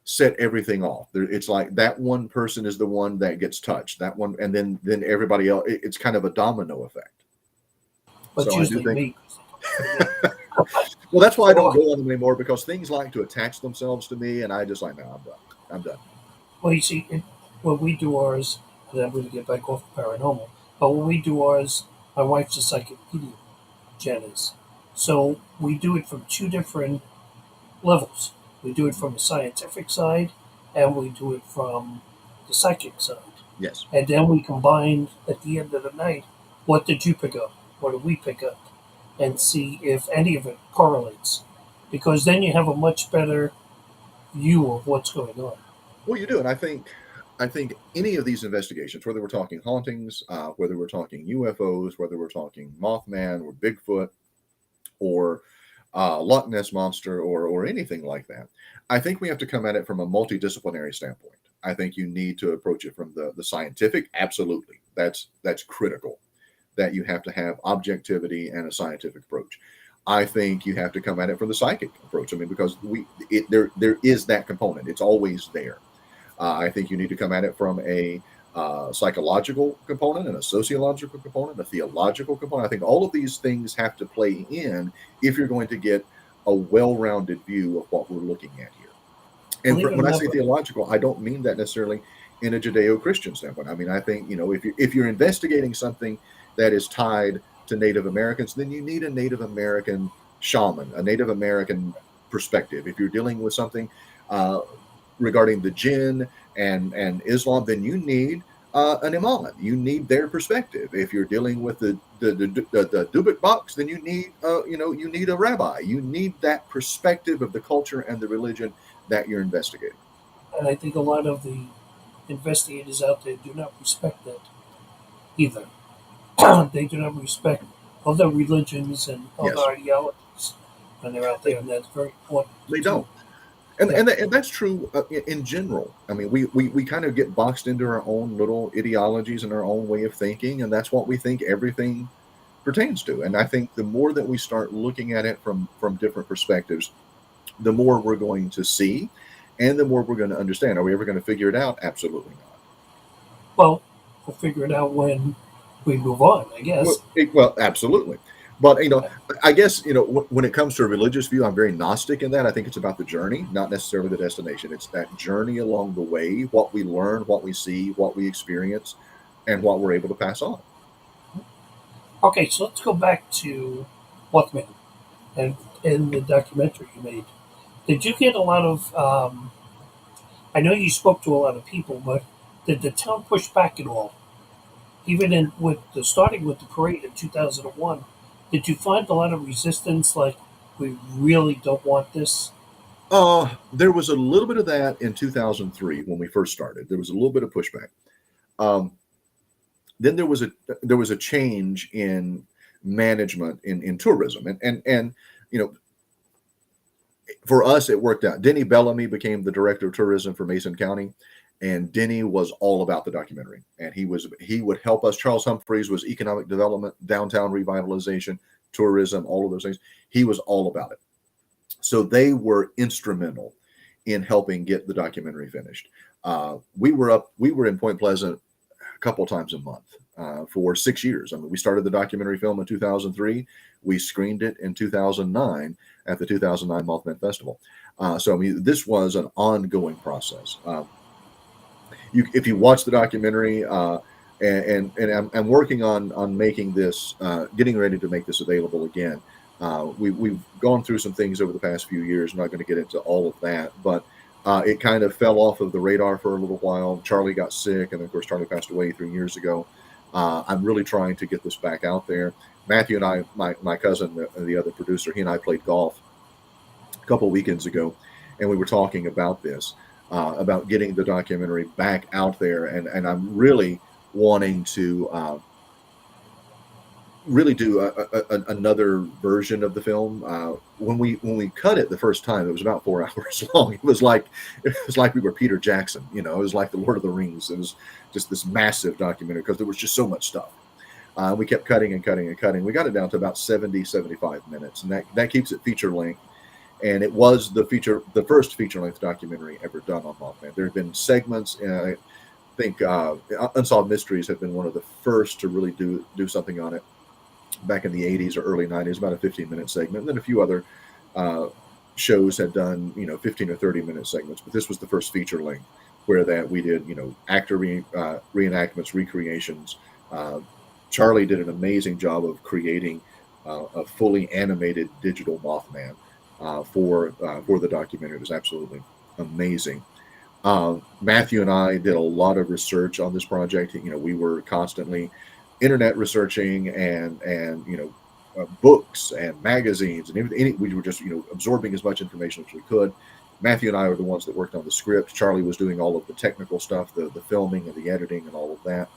set everything off. It's like that one person is the one that gets touched, that one, and then everybody else. It's kind of a domino effect. But so usually me. Well, that's why I don't go on them anymore, because things like to attach themselves to me, and I just like, no, I'm done. Well, you see, when we do ours, and then we get back off the paranormal, but when we do ours, my wife's a psychic medium, Jen is. So we do it from 2 different levels. We do it from the scientific side, and we do it from the psychic side. Yes. And then we combine at the end of the night, what did you pick up? What did we pick up? And see if any of it correlates. Because then you have a much better view of what's going on. Well, you do. And I think any of these investigations, whether we're talking hauntings, whether we're talking UFOs, whether we're talking Mothman or Bigfoot or Loch Ness Monster or anything like that, I think we have to come at it from a multidisciplinary standpoint. I think you need to approach it from the scientific. Absolutely. That's critical, that you have to have objectivity and a scientific approach. I think you have to come at it from the psychic approach. I mean, because there is that component. It's always there. I think you need to come at it from a psychological component and a sociological component, a theological component. I think all of these things have to play in if you're going to get a well-rounded view of what we're looking at here. And when I say theological, I don't mean that necessarily in a Judeo-Christian standpoint. I mean, I think, if you're investigating something that is tied to Native Americans, then you need a Native American shaman, a Native American perspective. If you're dealing with something regarding the jinn and Islam, then you need an imam. You need their perspective. If you're dealing with the Dubik box, then you need you need a rabbi. You need that perspective of the culture and the religion that you're investigating. And I think a lot of the investigators out there do not respect that either. They do not respect other religions and other Yes, ideologies when they're out they, there, and that's very important they too. don't. And, Yeah. and that's true in general. I mean, we kind of get boxed into our own little ideologies and our own way of thinking, and that's what we think everything pertains to. And I think the more that we start looking at it from different perspectives, the more we're going to see, and the more we're going to understand. Are we ever going to figure it out? Absolutely not. Well, we'll figure it out when we move on, I Well, guess. absolutely. But I guess when it comes to a religious view, I'm very Gnostic in that. I think it's about the journey, not necessarily the destination. It's that journey along the way, what we learn, what we see, what we experience, and what we're able to pass on. Okay, so let's go back to Mothman and in the documentary you made. Did you get a lot of? I know you spoke to a lot of people, but did the town push back at all? Even in with the starting with the parade in 2001, did you find a lot of resistance? Like, we really don't want this. There was a little bit of that in 2003 when we first started. There was a little bit of pushback. Um, then there was a change in management in tourism, and you know for us it worked out. Denny Bellamy became the director of tourism for Mason County, and Denny was all about the documentary, and he would help us. Charles Humphreys was economic development, downtown revitalization, tourism, all of those things. He was all about it. So they were instrumental in helping get the documentary finished. We were in Point Pleasant a couple times a month for 6 years. I mean, we started the documentary film in 2003. We screened it in 2009 at the 2009 Mothman Festival. So I mean, this was an ongoing process. If you watch the documentary, I'm working on making this, getting ready to make this available again. We've gone through some things over the past few years. I'm not going to get into all of that, but it kind of fell off of the radar for a little while. Charlie got sick, and of course, Charlie passed away 3 years ago. I'm really trying to get this back out there. Matthew and I, my cousin, the other producer, he and I played golf a couple weekends ago, and we were talking about this, about getting the documentary back out there, and I'm really wanting to really do another version of the film. When we cut it the first time, it was about 4 hours long. It was like we were Peter Jackson. It was like the Lord of the Rings. It was just this massive documentary because there was just so much stuff. We kept cutting and cutting and cutting. We got it down to about 75 minutes, and that keeps it feature length. And it was the first feature length documentary ever done on Mothman. There have been segments. I think Unsolved Mysteries had been one of the first to really do something on it back in the 80s or early 90s, about a 15-minute segment. And then a few other shows had done 15 or 30-minute segments, but this was the first feature length where that we did actor reenactments, recreations. Charlie did an amazing job of creating a fully animated digital Mothman for the documentary. It was absolutely amazing. Matthew and I did a lot of research on this project. We were constantly internet researching and books and magazines and everything. We were just absorbing as much information as we could. Matthew and I were the ones that worked on the script. Charlie was doing all of the technical stuff, the filming and the editing and all of that.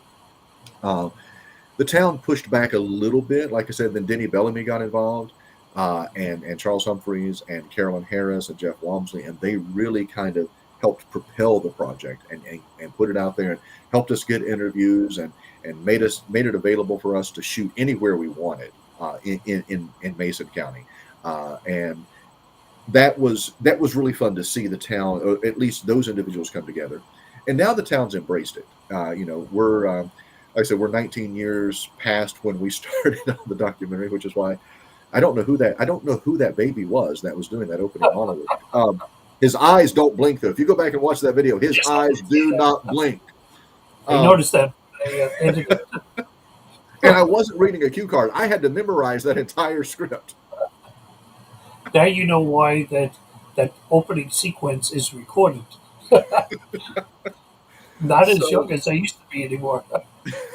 The town pushed back a little bit, like I said. Then Denny Bellamy got involved, and Charles Humphreys and Carolyn Harris and Jeff Walmsley, and they really kind of helped propel the project and put it out there and helped us get interviews and made it available for us to shoot anywhere we wanted in Mason County, and that was really fun to see the town, or at least those individuals, come together. And now the town's embraced it. We're like I said, we're 19 years past when we started on the documentary, which is why I don't know who that baby was that was doing that opening monologue. His eyes don't blink, though. If you go back and watch that video, his eyes do not blink. I noticed that. And I wasn't reading a cue card. I had to memorize that entire script. Now you know why that opening sequence is recorded. Not as young as I used to be anymore.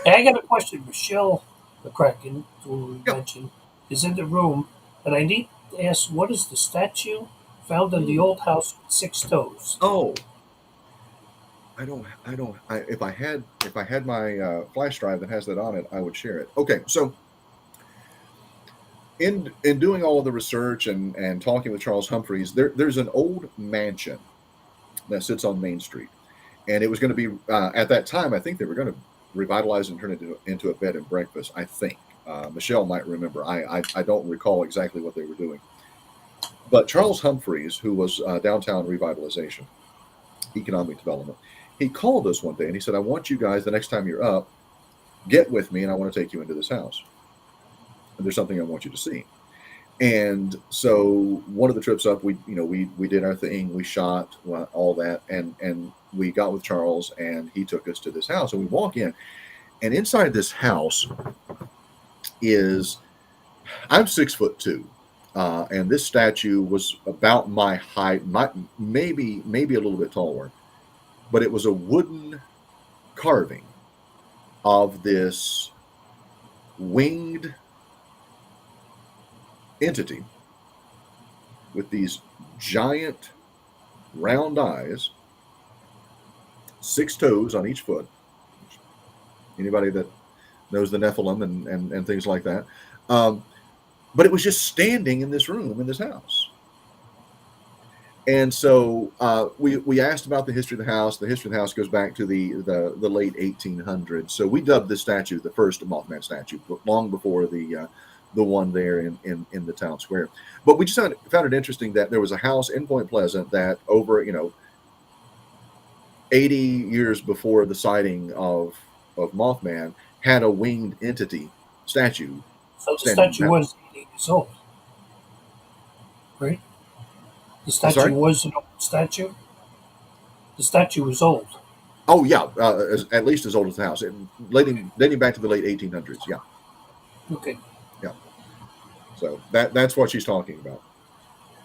Hey, I got a question. Michelle McCracken, who we mentioned, is in the room, and I need to ask, what is the statue found in the old house with 6 toes? Oh, If I had my flash drive that has that on it, I would share it. Okay, so in doing all of the research and talking with Charles Humphreys, there's an old mansion that sits on Main Street, and it was going to be at that time. I think they were going to revitalize and turn it into a bed and breakfast. I think Michelle might remember. I don't recall exactly what they were doing, but Charles Humphreys, who was downtown revitalization, economic development, he called us one day and he said, "I want you guys the next time you're up, get with me, and I want to take you into this house. And there's something I want you to see." And so one of the trips up, we did our thing, we shot all that, and we got with Charles, and he took us to this house, and we walk in, and inside this house is, I'm 6'2", and this statue was about my height, maybe a little bit taller, but it was a wooden carving of this winged entity with these giant round eyes, 6 toes on each foot. Anybody that knows the Nephilim and things like that. But it was just standing in this room, in this house. And so we asked about the history of the house. The history of the house goes back to the late 1800s. So we dubbed this statue the first Mothman statue, long before the one there in the town square. But we just found it interesting that there was a house in Point Pleasant that over 80 years before the sighting of Mothman had a winged entity statue. So the statue was 80 years old, right? The statue was an old statue. The statue was old. Oh yeah, at least as old as the house, dating back to the late 1800s. Yeah. Okay. Yeah. So that's what she's talking about.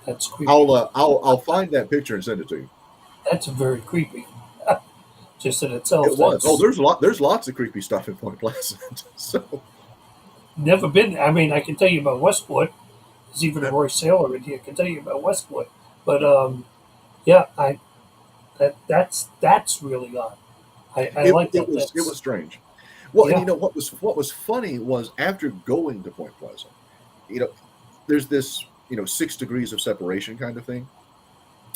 That's creepy. I'll find that picture and send it to you. That's very creepy. Just in itself. It was. Oh, there's lots of creepy stuff in Point Pleasant. So never been. I mean, I can tell you about Westwood. There's even a Roy Sailor in here. I can tell you about Westwood. But yeah, that's really odd. I like that. It was strange. Well, yeah. And what was funny was after going to Point Pleasant, there's this 6 degrees of separation kind of thing.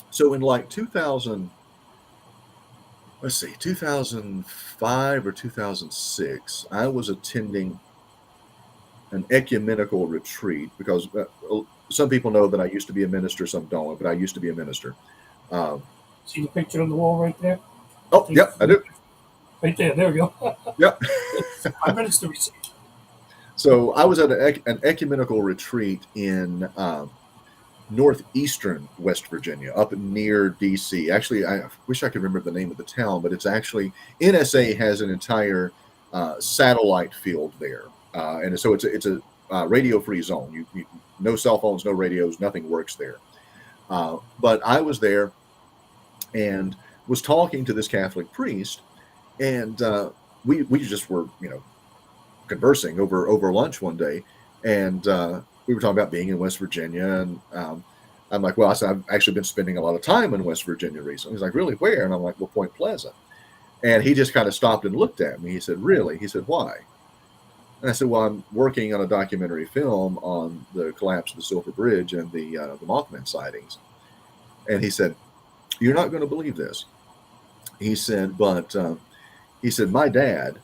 So in like 2005 or 2006, I was attending an ecumenical retreat because some people know that I used to be a minister, some don't, but I used to be a minister. See the picture on the wall right there? Oh, yeah, I do. Right there. There we go. Yep. My minister receipt. So I was at an ecumenical retreat in northeastern West Virginia, up near D.C. Actually, I wish I could remember the name of the town, but it's actually, NSA has an entire satellite field there. And so it's a radio-free zone. You no cell phones, no radios, nothing works there. But I was there and was talking to this Catholic priest, and we just were, conversing over lunch one day, and we were talking about being in West Virginia, and I'm like, well, I've actually been spending a lot of time in West Virginia recently. He's like, really, where? And I'm like, well, Point Pleasant. And he just kind of stopped and looked at me. He said, really? He said, why? And I said, well, I'm working on a documentary film on the collapse of the Silver Bridge and the Mothman sightings. And he said, you're not going to believe this. He said, but my dad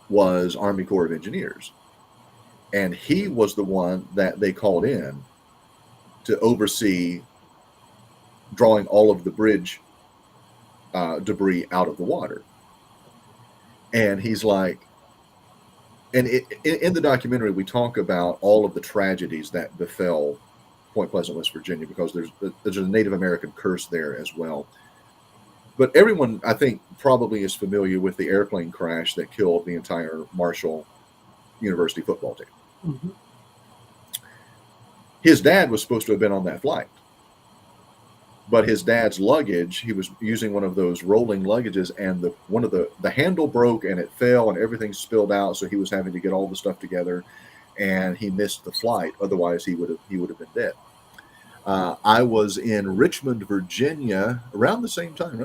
was Army Corps of Engineers. And he was the one that they called in to oversee drawing all of the bridge debris out of the water. And he's like, and in the documentary, we talk about all of the tragedies that befell Point Pleasant, West Virginia, because there's a Native American curse there as well. But everyone, I think, probably is familiar with the airplane crash that killed the entire Marshall University football team. Mm-hmm. His dad was supposed to have been on that flight. But his dad's luggage, he was using one of those rolling luggages, and the handle broke and it fell and everything spilled out. So he was having to get all the stuff together, and he missed the flight. Otherwise, he would have been dead. I was in Richmond, Virginia, around the same time,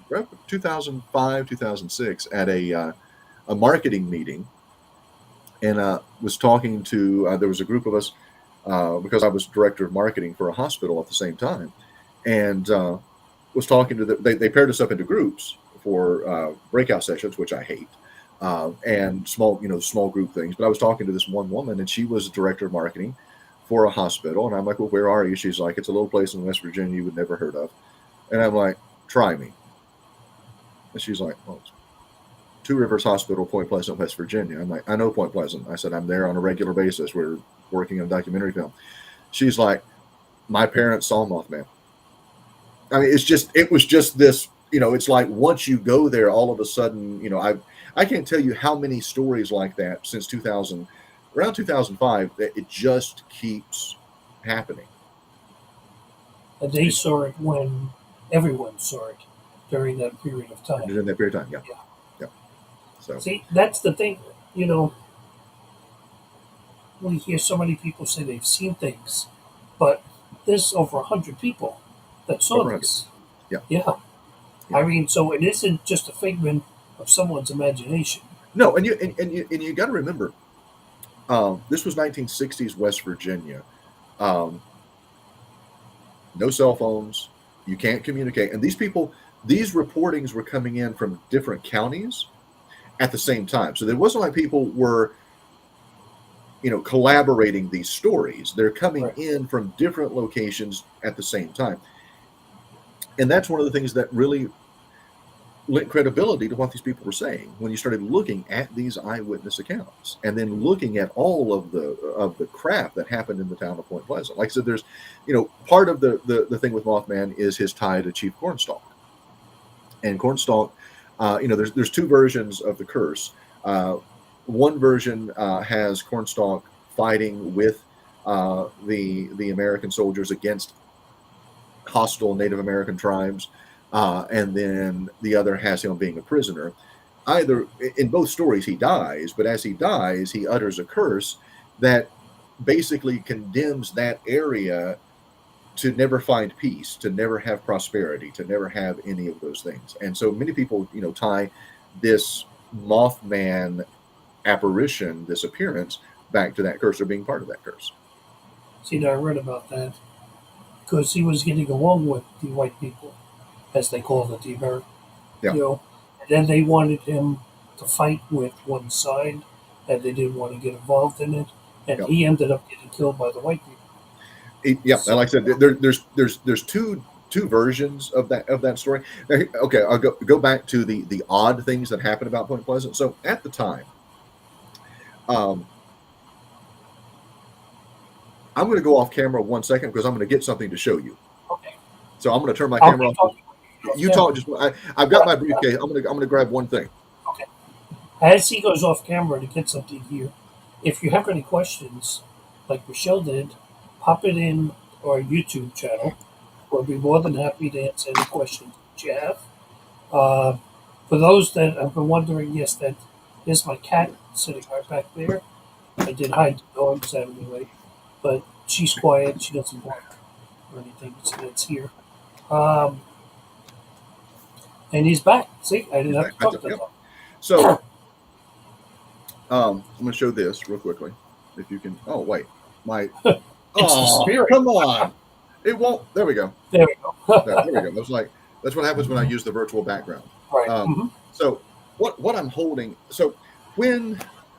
2005, 2006 at a marketing meeting, and was talking to. There was a group of us because I was director of marketing for a hospital at the same time, and was talking to they paired us up into groups for breakout sessions, which I hate, and small group things. But I was talking to this one woman, and she was director of marketing for a hospital, and I'm like, well, where are you? She's like, it's a little place in West Virginia you would never heard of, and I'm like, try me. And she's like, well, Two Rivers Hospital, Point Pleasant, West Virginia. I'm like, I know Point Pleasant. I said, I'm there on a regular basis. We're working on a documentary film. She's like, my parents saw Mothman. I mean, it was just this, it's like once you go there, all of a sudden, I can't tell you how many stories like that since around 2005, that it just keeps happening. And they saw it when everyone saw it during that period of time. During that period of time, yeah. So see, that's the thing, we hear so many people say they've seen things, but there's over 100 people that saw this. Yeah. I mean, so it isn't just a figment of someone's imagination. No, and you got to remember, this was 1960s West Virginia. No cell phones. You can't communicate. And these reportings were coming in from different counties at the same time. So it wasn't like people were, collaborating these stories. They're coming in from different locations at the same time. And that's one of the things that really lent credibility to what these people were saying when you started looking at these eyewitness accounts, and then looking at all of the crap that happened in the town of Point Pleasant. Like I said, there's, part of the thing with Mothman is his tie to Chief Cornstalk. And Cornstalk, there's two versions of the curse. One version has Cornstalk fighting with the American soldiers against hostile Native American tribes, and then the other has him being a prisoner. Either in both stories he dies, but as he dies, he utters a curse that basically condemns that area to never find peace, to never have prosperity, to never have any of those things. And so many people, tie this Mothman apparition, this appearance, back to that curse, or being part of that curse. See, now I read about that because he was getting along with the white people, as they called it, the American. Yeah. And then they wanted him to fight with one side, and they didn't want to get involved in it, and he ended up getting killed by the white people. And like I said, there's two versions of that story. Okay, I'll go back to the odd things that happened about Point Pleasant. So at the time, I'm going to go off camera 1 second because I'm going to get something to show you. Okay. So I'm going to turn my camera off. You talk. I've got my briefcase. I'm going to grab one thing. Okay. As he goes off camera to get something here, if you have any questions, like Michelle did, pop it in our YouTube channel. We'll be more than happy to answer any questions that you have. For those that have been wondering, yes, that is my cat sitting right back there. I did hide the dogs out of the way, but she's quiet. She doesn't bark or anything, so that's here. And he's back. See, I didn't have to talk to him. So, I'm going to show this real quickly. If you can. Oh, wait. It's the spirit. Come on. It won't. There we go. There we go. There we go. That's what happens when I use the virtual background. Right. So what I'm holding. So when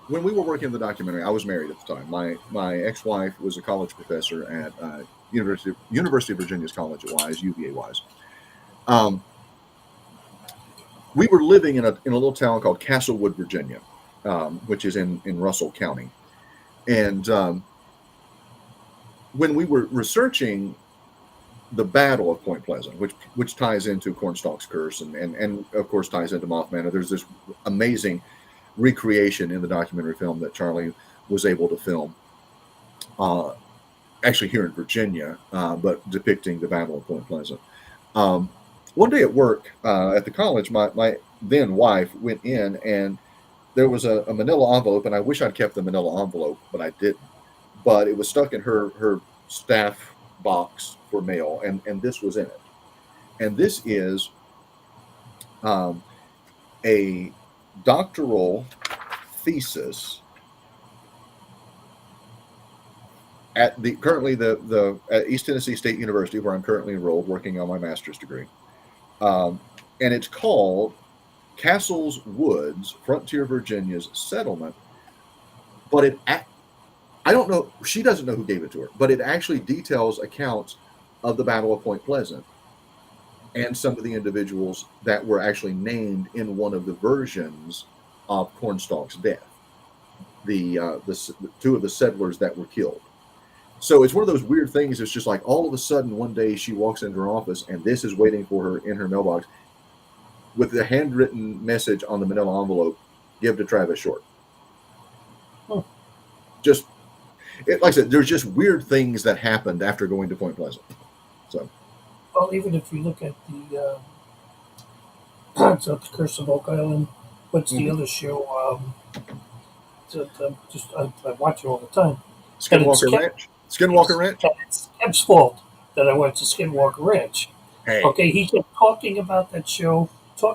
we were working on the documentary, I was married at the time. My ex-wife was a college professor at University of Virginia's College at Wise, UVA Wise. We were living in a little town called Castlewood, Virginia, which is in Russell County, and when we were researching the Battle of Point Pleasant, which ties into Cornstalk's curse and of course ties into Mothman. There's this amazing recreation in the documentary film that Charlie was able to film, actually here in Virginia, but depicting the Battle of Point Pleasant. One day at work at the college, my then wife went in, and there was a manila envelope, and I wish I'd kept the manila envelope, but I didn't. But it was stuck in her staff box for mail, and this was in it. And this is a doctoral thesis at the at East Tennessee State University, where I'm currently enrolled, working on my master's degree, and it's called Castle's Woods, Frontier Virginia's Settlement. But I don't know. She doesn't know who gave it to her, but it actually details accounts of the Battle of Point Pleasant and some of the individuals that were actually named in one of the versions of Cornstalk's death. The two of the settlers that were killed. So it's one of those weird things. It's just like all of a sudden one day she walks into her office and this is waiting for her in her mailbox with the handwritten message on the manila envelope, give to Travis Shortt. Just, like I said, there's just weird things that happened after going to Point Pleasant. So, well, even if you look at the the Curse of Oak Island, what's the other show? I watch it all the time. Skinwalker Ranch. Skinwalker Ranch. It's Kev's fault that I went to Skinwalker Ranch. Hey. Okay, he kept talking about that show. Yep.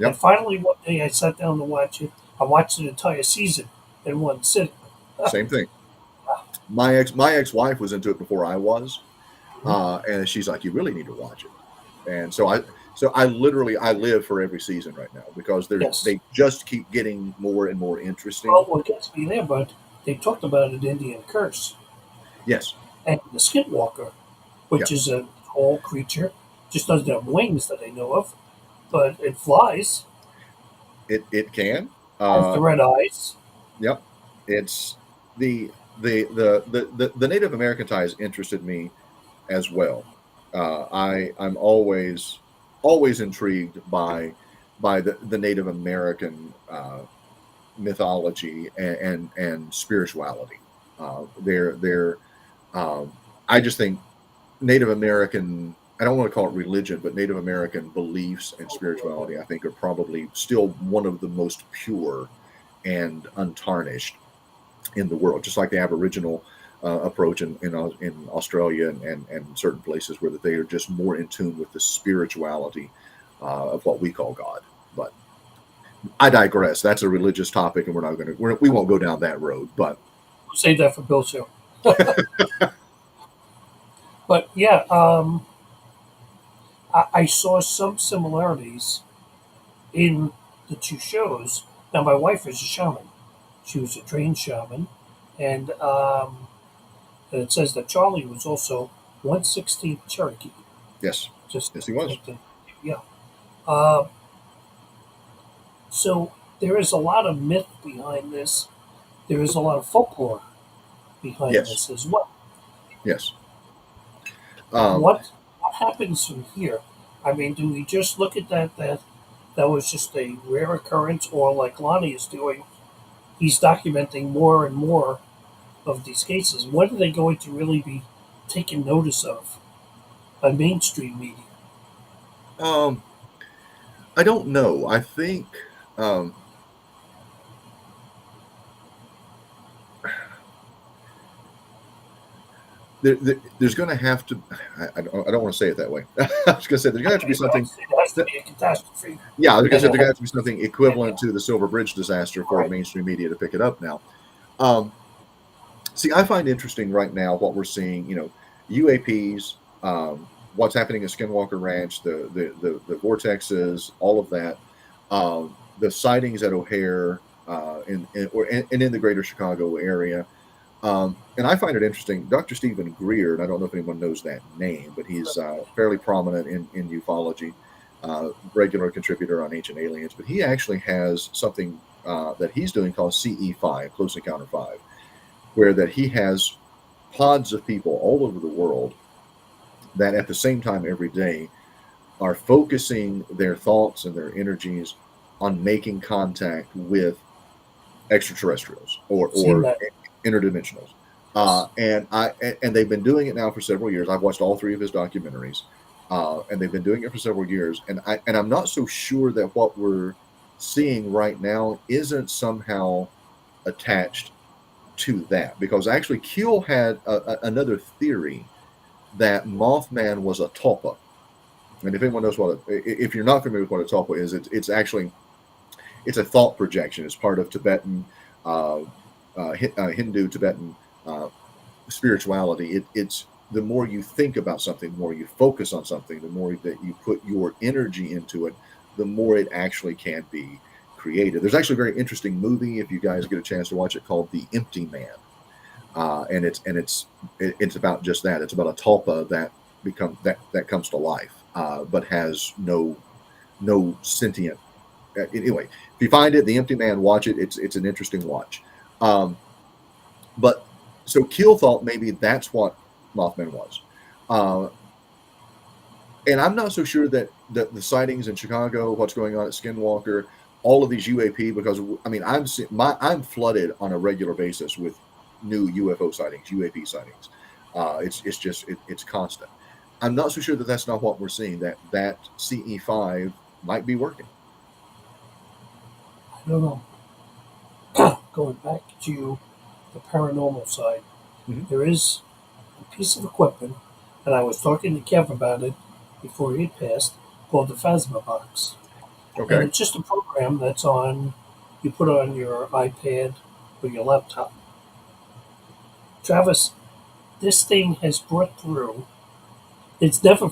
And finally one day I sat down to watch it. I watched an entire season in one sitting. Same thing. My ex-wife was into it before I was, and she's like, "You really need to watch it." And so I literally live for every season right now because they just keep getting more and more interesting. Well, what gets me there, but they talked about an Indian curse. Yes. And the Skinwalker, which is a tall creature, just doesn't have wings that I know of, but it flies. It can. Has the red eyes. Yep. It's the Native American ties interested me as well. I'm always intrigued by the Native American mythology and spirituality. I just think Native American, I don't want to call it religion, but Native American beliefs and spirituality, I think, are probably still one of the most pure and untarnished in the world, just like the Aboriginal approach in Australia and certain places where they are just more in tune with the spirituality of what we call God. But I digress. That's a religious topic, and we won't go down that road. But we'll save that for Bill's show. But yeah, I saw some similarities in the two shows. Now, my wife is a shaman. She was a trained shaman, and it says that Charlie was also 1/16 Cherokee. Yes, yes, he was. Yeah. So there is a lot of myth behind this. There is a lot of folklore behind this as well. Yes. What happens from here? I mean, do we just look at that was just a rare occurrence, or like Lonnie is doing, he's documenting more and more of these cases? When are they going to really be taken notice of by mainstream media? I don't know. I think there's going to have to. I don't want to say it that way. I was going to say there's going to have to be something. There has to be a catastrophe. Yeah, like I said, there's going to have to be something equivalent to the Silver Bridge disaster for mainstream media to pick it up now. See, I find interesting right now what we're seeing. UAPs, what's happening at Skinwalker Ranch, the vortexes, all of that, the sightings at O'Hare, and in the greater Chicago area. And I find it interesting. Dr. Stephen Greer, and I don't know if anyone knows that name, but he's fairly prominent in ufology, regular contributor on Ancient Aliens. But he actually has something that he's doing called CE5, Close Encounter 5, where that he has pods of people all over the world that at the same time every day are focusing their thoughts and their energies on making contact with extraterrestrials or interdimensionals. And they've been doing it now for several years. I've watched all 3 of his documentaries, and they've been doing it for several years. And I'm not so sure that what we're seeing right now isn't somehow attached to that, because actually Keel had another theory that Mothman was a tulpa, And if anyone knows if you're not familiar with what a tulpa is, it's actually it's a thought projection. It's part of Tibetan, Hindu, Tibetan spirituality. It's the more you think about something, the more you focus on something, the more that you put your energy into it, the more it actually can be created. There's actually a very interesting movie, if you guys get a chance to watch it, called The Empty Man, and it's about just that. It's about a tulpa that comes to life, but has no sentient. Anyway, if you find it, The Empty Man, watch it. It's an interesting watch. But so Keel thought maybe that's what Mothman was. And I'm not so sure that the sightings in Chicago, what's going on at Skinwalker, all of these UAP, because I mean, I'm flooded on a regular basis with new UFO sightings, UAP sightings. It's constant. I'm not so sure that that's not what we're seeing. That CE5 might be working. I don't know. Going back to the paranormal side, there is a piece of equipment, and I was talking to Kev about it before he passed, called the Phasma box. Okay. And it's just a program that's you put on your iPad or your laptop. Travis, this thing has brought through. It's never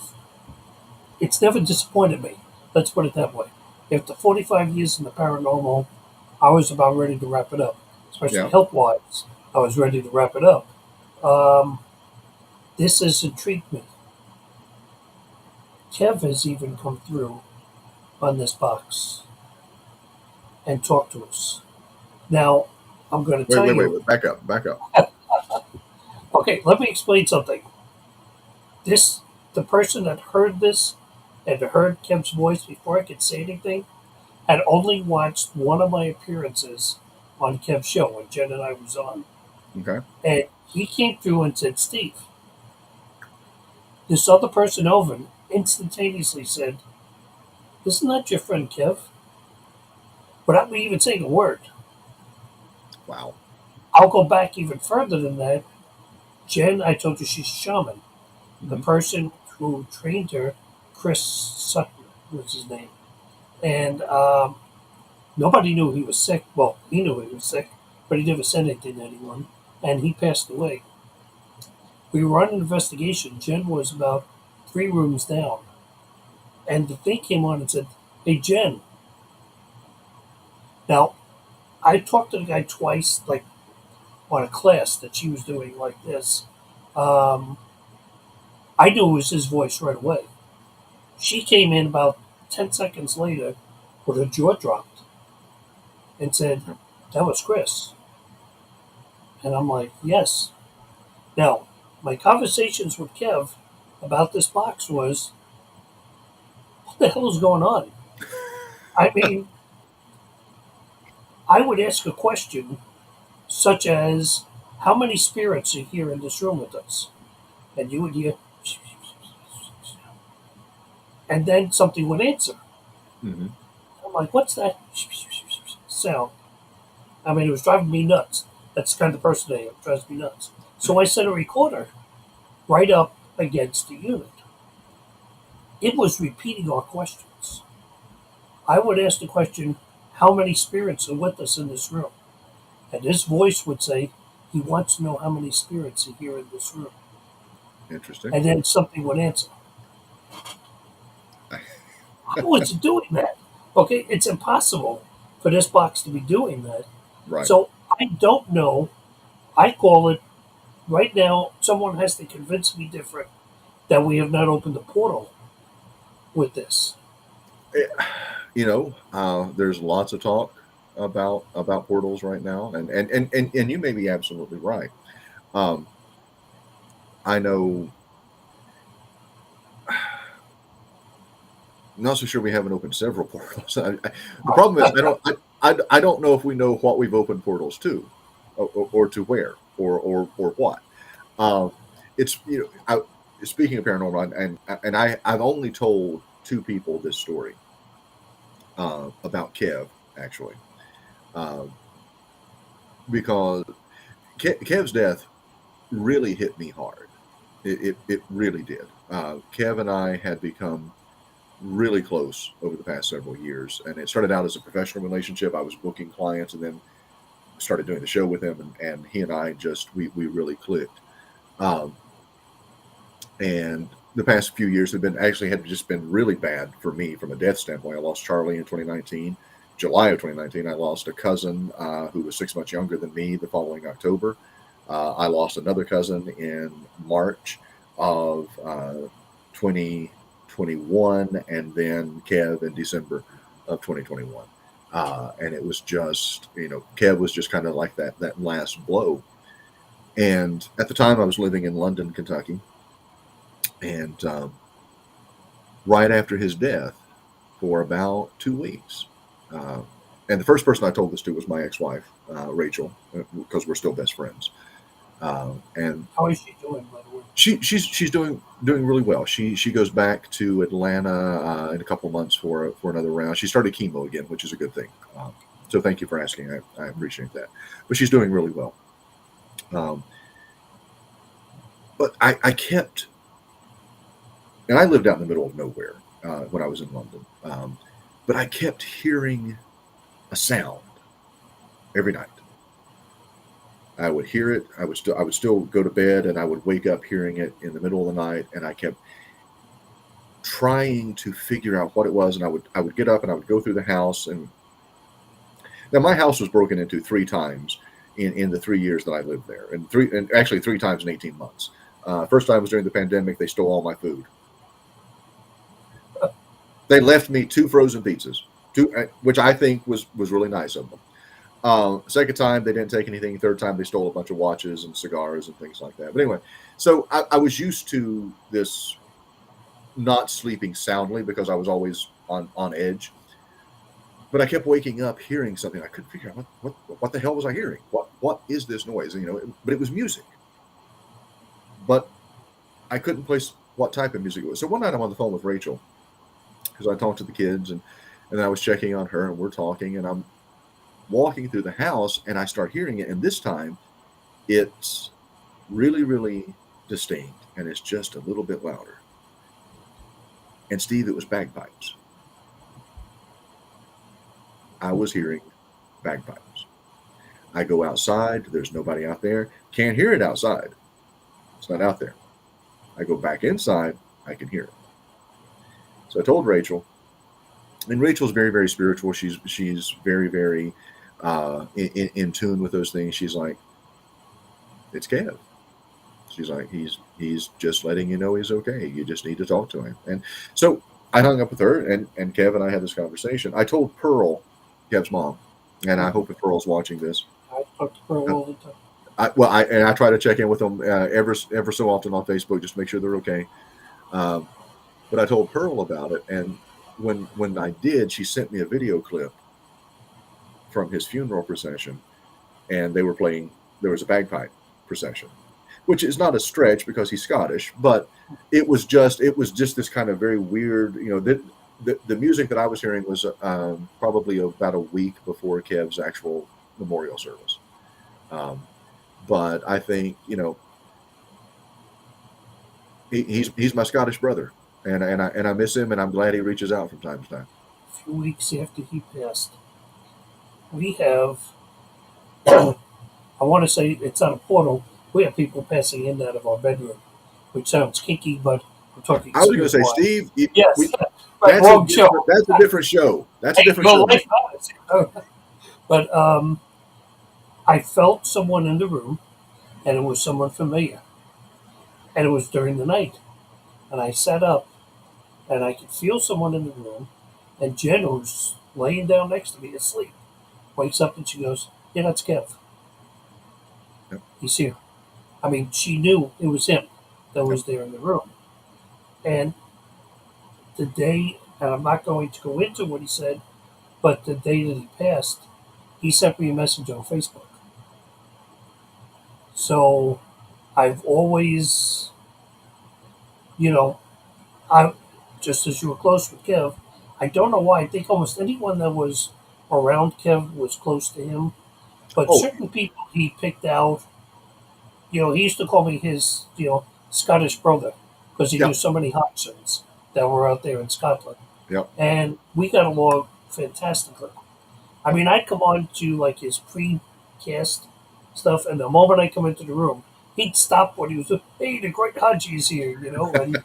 disappointed me. Let's put it that way. After 45 years in the paranormal, I was about ready to wrap it up, especially health-wise. I was ready to wrap it up. This has intrigued me. Kev has even come through on this box and talked to us. Now, I'm going to tell you. Wait, back up. Okay, let me explain something. The person that heard this and heard Kev's voice before I could say anything had only watched one of my appearances on Kev's show when Jen and I was on. Okay. And he came through and said, Steve, this other person over instantaneously said, isn't that your friend Kev? Without me even saying a word. Wow. I'll go back even further than that. Jen, I told you she's a shaman. The person who trained her, Chris Sutton was his name. And nobody knew he was sick. Well, he knew he was sick, but he never said anything to anyone. And he passed away. We were on an investigation. Jen was about 3 rooms down. And the thing came on and said, hey, Jen. Now, I talked to the guy twice, like on a class that she was doing like this. I knew it was his voice right away. She came in about 10 seconds later with her jaw dropped and said, that was Chris. And I'm like, yes. Now, my conversations with Kev about this box was, what the hell is going on? I mean, I would ask a question such as, how many spirits are here in this room with us? And you would hear, and then something would answer. Mm-hmm. I'm like, what's that sound? I mean, it was driving me nuts. That's the kind of person I am. It drives me nuts. So I set a recorder right up against the unit. It was repeating our questions. I would ask the question, how many spirits are with us in this room? And his voice would say, he wants to know how many spirits are here in this room. Interesting. And then something would answer. How is it doing that? Okay, it's impossible for this box to be doing that. Right. So I don't know. I call it, right now, someone has to convince me different that we have not opened the portal with this. You know, there's lots of talk about portals right now, and you may be absolutely right. I know. I'm not so sure we haven't opened several portals. The problem is I don't know if we know what we've opened portals to, or to where, or what. It's speaking of paranormal, and I've only told 2 people this story about Kev, actually, because Kev's death really hit me hard. It really did. Kev and I had become really close over the past several years. And it started out as a professional relationship. I was booking clients and then started doing the show with him, and he and I just we really clicked. Um, and the past few years had just been really bad for me from a death standpoint. I lost Charlie in 2019. July of 2019, I lost a cousin who was 6 months younger than me the following October. I lost another cousin in March of 2021, and then Kev in December of 2021. And it was just, Kev was just kind of like that last blow. And at the time I was living in London, Kentucky. And right after his death, for about 2 weeks, and the first person I told this to was my ex-wife, Rachel, because we're still best friends. And how is she doing, by the way? She's doing really well. She goes back to Atlanta in a couple of months for another round. She started chemo again, which is a good thing. So thank you for asking. I appreciate that. But she's doing really well. But I kept, and I lived out in the middle of nowhere when I was in London. But I kept hearing a sound every night. I would hear it. I would still go to bed, and I would wake up hearing it in the middle of the night. And I kept trying to figure out what it was. And I would get up and I would go through the house. And now my house was broken into 3 times in the 3 years that I lived there, and actually 3 times in 18 months. First time was during the pandemic. They stole all my food. They left me 2 frozen pizzas, which I think was really nice of them. Second time, they didn't take anything. Third time, they stole a bunch of watches and cigars and things like that. But anyway, so I was used to this not sleeping soundly because I was always on edge. But I kept waking up hearing something. I couldn't figure out what the hell was I hearing? What is this noise? But it was music. But I couldn't place what type of music it was. So one night I'm on the phone with Rachel, because I talked to the kids, and I was checking on her, and we're talking, and I'm walking through the house, and I start hearing it, and this time it's really, really distinct, and it's just a little bit louder. And Steve, it was bagpipes. I was hearing bagpipes. I go outside, there's nobody out there. Can't hear it outside. It's not out there. I go back inside, I can hear it. So I told Rachel, and Rachel's very, very spiritual. She's very, very in tune with those things. She's like, it's Kev. She's like, he's just letting you know he's okay. You just need to talk to him. And so I hung up with her, and Kev and I had this conversation. I told Pearl, Kev's mom, and I hope if Pearl's watching this. I talk to Pearl all the time. I try to check in with them ever so often on Facebook just to make sure they're okay. But I told Pearl about it, and when I did, she sent me a video clip from his funeral procession, and they were playing. There was a bagpipe procession, which is not a stretch because he's Scottish, but it was just this kind of very weird. The music that I was hearing was probably about a week before Kev's actual memorial service. But I think he's my Scottish brother, and I miss him, and I'm glad he reaches out from time to time. A few weeks after he passed, we have I want to say it's on a portal. We have people passing in and out of our bedroom, which sounds kinky, but we're talking. I was going to say, Steve. Yes, that's a different show. That's a different show. But I felt someone in the room, and it was someone familiar. And it was during the night. And I sat up, and I could feel someone in the room, and Jen, who's laying down next to me asleep, wakes up and she goes, "Yeah, that's Kev. Yep. He's here." I mean, she knew it was him that was there in the room. And the day, and I'm not going to go into what he said, but the day that he passed, he sent me a message on Facebook. So I've always, I just as you were close with Kev, I don't know why. I think almost anyone that was around Kev was close to him. But certain people he picked out, he used to call me his, Scottish brother because he knew so many Hodgsons that were out there in Scotland. Yep. and we got along fantastically. I mean, I'd come on to like his pre-cast stuff, and the moment I come into the room, he'd stop what he was doing. Hey, the great Haji's here, and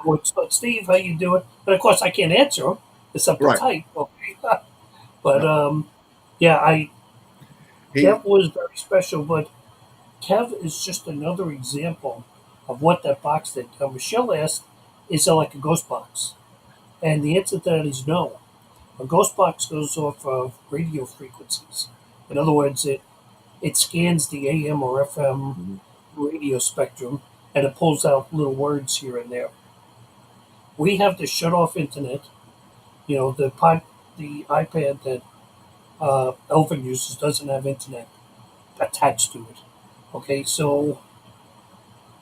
what's up, Steve? How you doing? And of course, I can't answer him. It's up to Right. type. Okay, but Yep. yeah, He Kev was very special. But Kev is just another example of what that box did. Now, Michelle asked, "Is it like a ghost box?" And the answer to that is no. A ghost box goes off of radio frequencies. In other words, it scans the AM or FM Mhm. radio spectrum and it pulls out little words here and there. We have to shut off internet. The iPad that Elvin uses doesn't have internet attached to it. Okay, so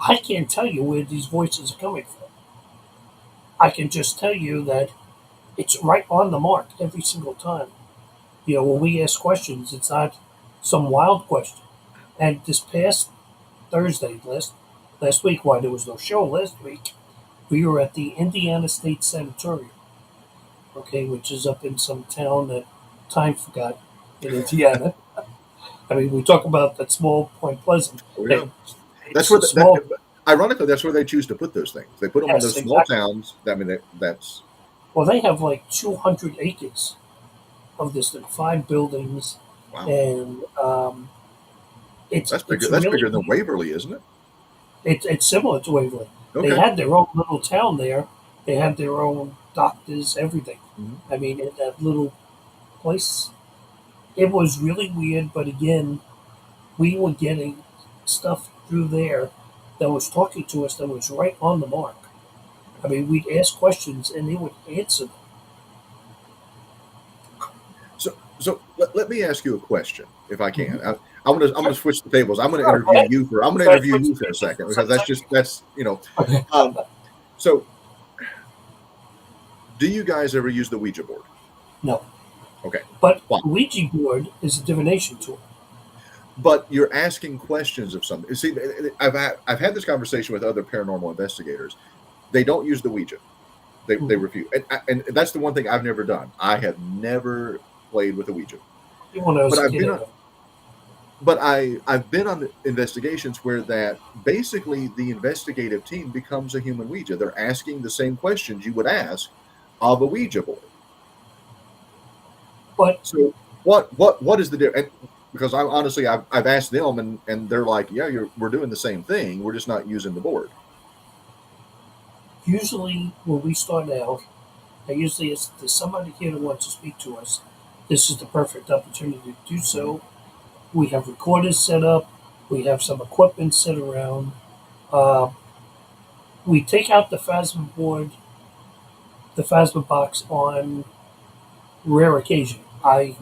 I can't tell you where these voices are coming from. I can just tell you that it's right on the mark every single time. When we ask questions, it's not some wild question. And this past Thursday, last week, why there was no show last week, we were at the Indiana State Sanatorium, okay, which is up in some town that time forgot in Indiana. I mean, we talk about that small Point Pleasant. Oh, yeah. Hey, That's it's where a small. ironically, that's where they choose to put those things. They put them in Yes, those small exactly. towns. I mean, that's Well, they have like 200 acres of this, like 5 buildings, wow. and That's bigger. it's That's really bigger than Waverly, isn't it? it's similar to Waverly. They Okay. had their own little town there. They had their own doctors, everything. Mhm. I mean, in that little place, it was really weird. But again, we were getting stuff through there that was talking to us that was right on the mark. I mean, we'd ask questions and they would answer them. So let me ask you a question, if I can. Mm-hmm. I'm gonna switch the tables. I'm gonna Sure, go ahead. interview you for a second because that's Okay. Um, so, do you guys ever use the Ouija board? No, Okay. but Why? Ouija board is a divination tool. But you're asking questions of something. See, I've had this conversation with other paranormal investigators. They don't use the Ouija. They Mm-hmm. refuse, and that's the one thing I've never done. I have never played with a Ouija. Even when I was But a I've kid, been on, but I've been on investigations where that basically the investigative team becomes a human Ouija. They're asking the same questions you would ask of a Ouija board. but So what is the difference? Because I've asked them and they're like, yeah, we're doing the same thing. We're just not using the board. usually when we start out, I usually ask, there's somebody here that wants to speak to us. This is the perfect opportunity to do so. We have recorders set up. We have some equipment set around. Uh, we take out the Phasma board, the Phasma box on rare occasion. I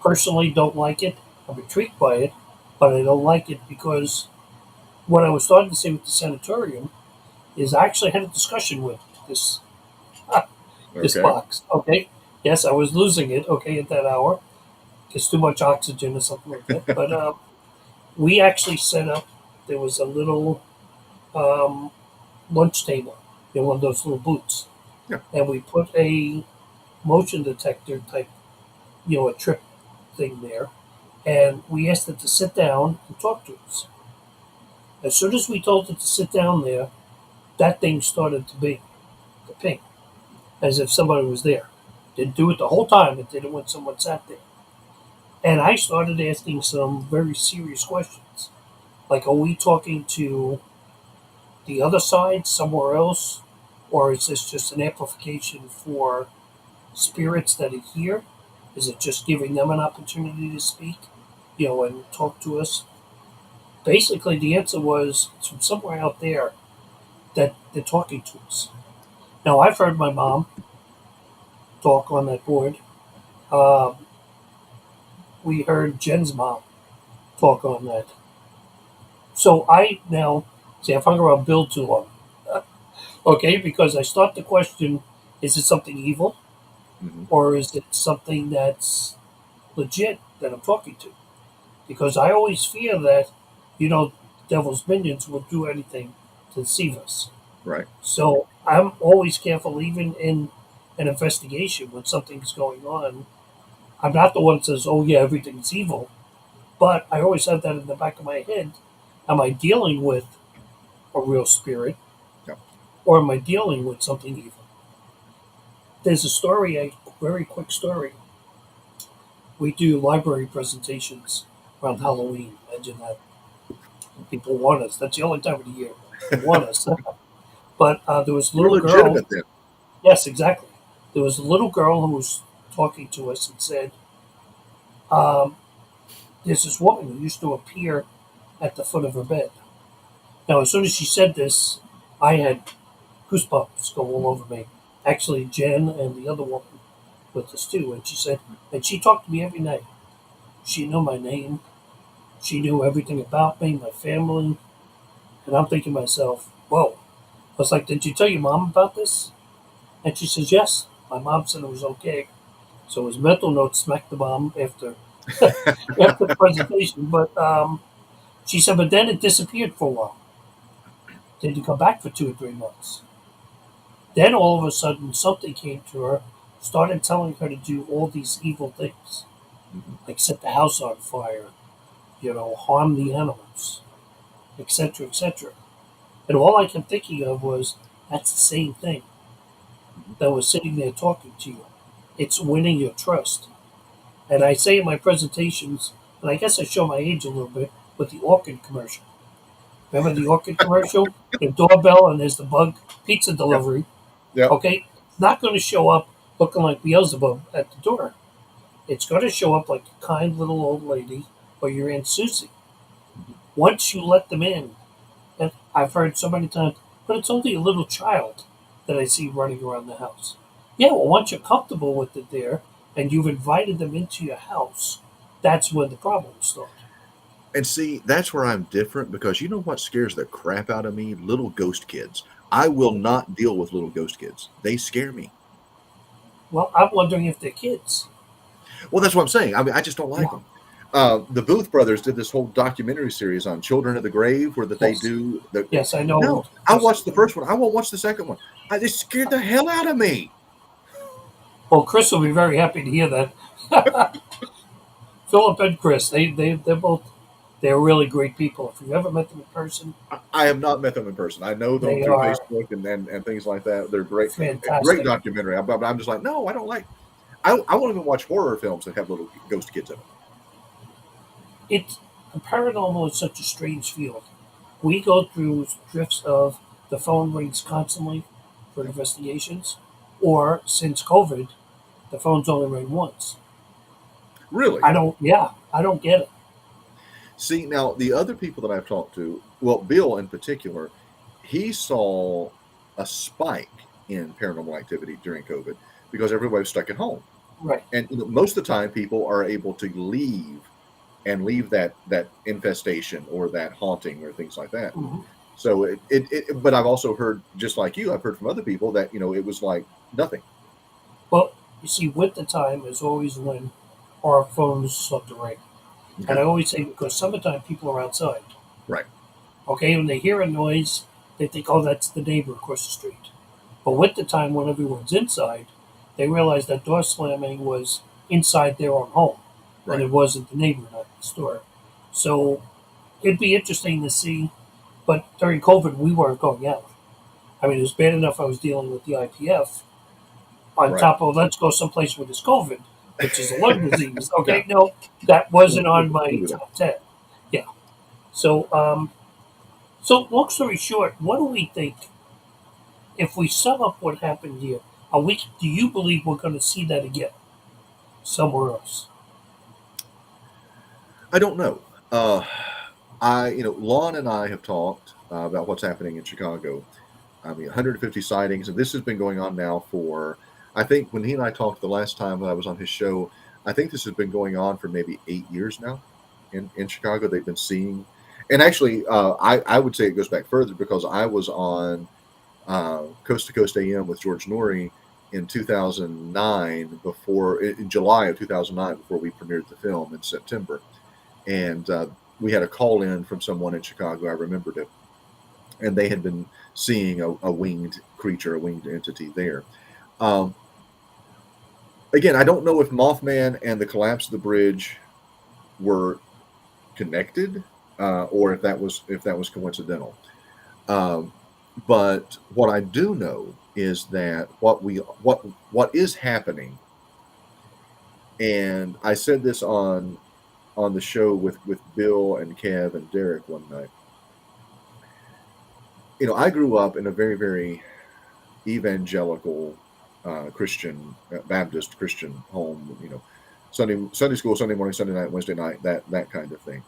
personally don't like it. I'm intrigued by it, but I don't like it because what I was starting to say with the sanatorium is I actually had a discussion with this this Okay. box. Okay, yes, I was losing it. Okay, at that hour, it's too much oxygen or something like that. But we actually set up. There was a little um, lunch table in one of those little booths, Yeah. and we put a motion detector type, a trip thing there, and we asked it to sit down and talk to us. As soon as we told it to sit down there, that thing started to ping, as if somebody was there. Didn't do it the whole time. It did it when someone sat there. And I started asking some very serious questions. Like, are we talking to the other side somewhere else? Or is this just an amplification for spirits that are here? Is it just giving them an opportunity to speak, and talk to us? Basically, the answer was it's from somewhere out there that they're talking to us. Now, I've heard my mom talk on that board. Um, we heard Jen's mom talk on that. So I now see I've hung around Bill too long. Okay, because I start to question: is it something evil, Mhm. or is it something that's legit that I'm talking to? Because I always fear that, devil's minions will do anything to deceive us. Right. So I'm always careful, even in an investigation when something's going on, I'm not the one that says, "Oh yeah, everything's evil," but I always have that in the back of my head. Am I dealing with a real spirit, Yeah. or am I dealing with something evil? There's a very quick story. We do library presentations around Halloween. Imagine that. People want us. That's the only time of the year they want us. But there was a You're little girl. legitimate then. Yes, exactly. There was a little girl who was talking to us and said, um, "There's this woman who used to appear at the foot of her bed." Now, as soon as she said this, I had goosebumps go all over me. Actually, Jen and the other woman with us too. And she said, and she talked to me every night. She knew my name. She knew everything about me, my family. And I'm thinking to myself, whoa. I was like, did you tell your mom about this? And she says, yes. My mom said it was okay. So his mental note smacked the mom after after the presentation. But she said, but then it disappeared for a while. Didn't come back for 2 or 3 months. Then all of a sudden, something came to her, started telling her to do all these evil things, like set the house on fire, harm the animals, etc., etc. And all I kept thinking of was, that's the same thing that was sitting there talking to you. It's winning your trust. And I say in my presentations, and I guess I show my age a little bit, with the orchid commercial. Remember the orchid commercial? The doorbell and there's the bug pizza Yep. delivery. Yep. Okay, it's not going to show up looking like Beelzebub at the door. It's going to show up like a kind little old lady or your Aunt Susie. Once you let them in, and I've heard so many times, but it's only a little child that I see running around the house. Yeah, well, once you're comfortable with it there and you've invited them into your house, that's when the problems start. And see, that's where I'm different because you know what scares the crap out of me? Little ghost kids. I will not deal with little ghost kids. They scare me. Well, I'm wondering if they're kids. Well, that's what I'm saying. I mean, I just don't like them. The Booth brothers did this whole documentary series on Children of the Grave where that they Yes. do the. Yes, I know. No, I watched the first one. I won't watch the second one. They scared the hell out of me. Well, Chris will be very happy to hear that. Philip and Chris, they're really great people. If you've ever met them in person, I have not met them in person. I know them they through are Facebook and things like that. They're great, great fantastic. documentary. But I'm just like, no, I don't like. I won't even watch horror films that have little ghost kids in them. The paranormal is such a strange field. We go through drifts of the phone rings constantly for investigations, or since COVID, the phone's only ring once. Really? I don't get it. See, now the other people that I've talked to, well, Bill in particular, he saw a spike in paranormal activity during COVID because everybody was stuck at home. Right. And most of the time, people are able to leave that infestation or that haunting or things like that. Mm-hmm. So but I've also heard, just like you, I've heard from other people that it was like nothing. Well, you see, winter time is always when our phones start to ring. Okay. And I always say, because summertime people are outside. Right. Okay, when they hear a noise, they think, oh, that's the neighbor across the street. But winter time, when everyone's inside, they realize that door slamming was inside their own home. Right. And it wasn't the neighbor next door. So it'd be interesting to see. But during COVID, we weren't going out. I mean, it was bad enough I was dealing with the IPF on Right. top of let's go someplace where there's COVID, which is a lung disease. Okay, Yeah. no, that wasn't on my top 10. Yeah. So, so long story short, what do we think if we sum up what happened here? Do you believe we're going to see that again somewhere else? I don't know. Lon and I have talked about what's happening in Chicago. I mean, 150 sightings, and this has been going on now for, I think when he and I talked the last time that I was on his show, I think this has been going on for maybe 8 years now in Chicago. They've been seeing, and actually, I would say it goes back further because I was on Coast to Coast AM with George Norrie in 2009, in July of 2009, before we premiered the film in September. And we had a call in from someone in Chicago. I remembered it. And they had been seeing a winged creature, a winged entity there. again, I don't know if Mothman and the collapse of the bridge were connected, or if that was coincidental. Um, but what I do know is that what is happening, and I said this on the show with Bill and Kev and Derek one night. You know, I grew up in a very, very evangelical Christian, Baptist Christian home. You know, Sunday school, Sunday morning, Sunday night, Wednesday night, that kind of thing.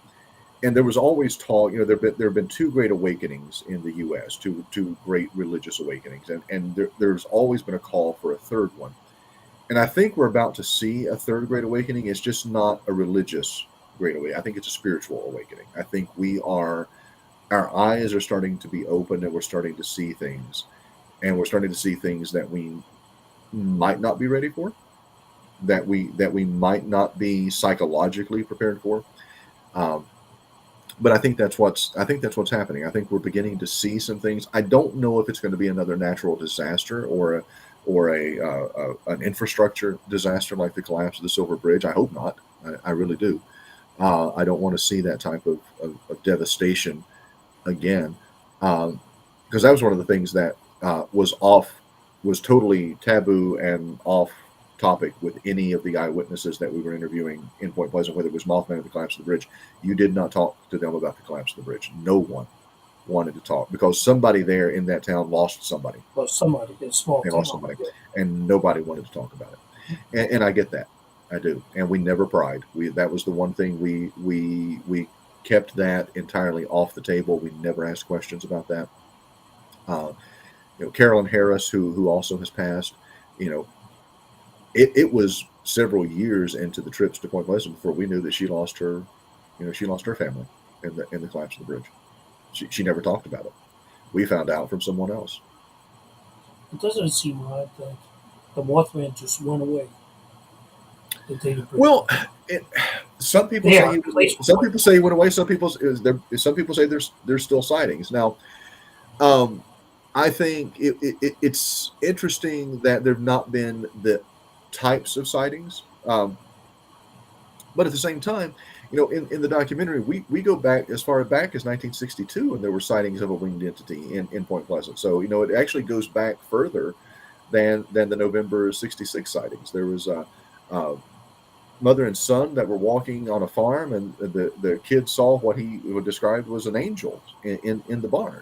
And there was always talk. You know, there have been two great awakenings in the U.S., two great religious awakenings, and there's always been a call for a third one. And I think we're about to see a third great awakening. It's just not a religious great awakening. I think it's a spiritual awakening. I think our eyes are starting to be open, and we're starting to see things, and we're starting to see things that we might not be ready for, that we might not be psychologically prepared for. Um, but I think that's what's happening. I think we're beginning to see some things. I don't know if it's going to be another natural disaster or an infrastructure disaster like the collapse of the Silver Bridge. I hope not. I really do. I don't want to see that type of devastation again, because that was one of the things that was totally taboo and off topic with any of the eyewitnesses that we were interviewing in Point Pleasant, whether it was Mothman or the collapse of the bridge. You did not talk to them about the collapse of the bridge. No one wanted to talk because somebody there in that town lost somebody. Lost somebody in a small town. Lost somebody, and nobody wanted to talk about it. And I get that. I do. And we never pried. That was the one thing we kept that entirely off the table. We never asked questions about that. You know, Carolyn Harris, who also has passed, you know, it was several years into the trips to Point Pleasant before we knew that she lost her family in the collapse of the bridge. She never talked about it. We found out from someone else. It doesn't seem right that the Mothman just went away. Well, some people say he went away. Some people say there's still sightings. Now, I think it's interesting that there have not been the types of sightings, but at the same time, you know, in the documentary, we go back as far back as 1962, and there were sightings of a winged entity in Point Pleasant. So, you know, it actually goes back further than the November '66 sightings. There was a mother and son that were walking on a farm, and the kid saw what he would describe was an angel in the barn.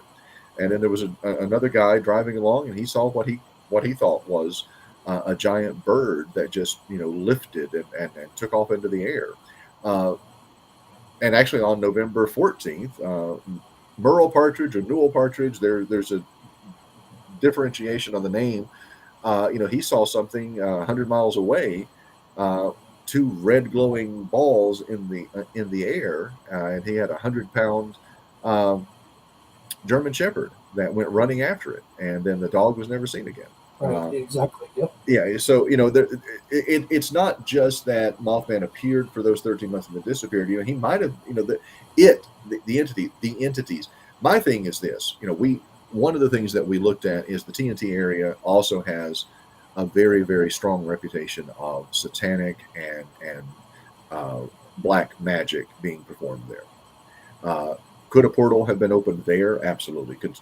And then there was another guy driving along, and he saw what he thought was a giant bird that just, you know, lifted and took off into the air. And actually, on November 14th, Merle Partridge or Newell Partridge, there's a differentiation on the name. You know, he saw something 100 miles away, two red glowing balls in the air, and he had a 100-pound German Shepherd that went running after it, and then the dog was never seen again. Right, exactly. Yep. Yeah. So, you know, it's not just that Mothman appeared for those 13 months and then disappeared. You know, he might have, you know, the entities. My thing is this, you know, one of the things that we looked at is the TNT area also has a very, very strong reputation of satanic and black magic being performed there. Could a portal have been opened there? Absolutely. Could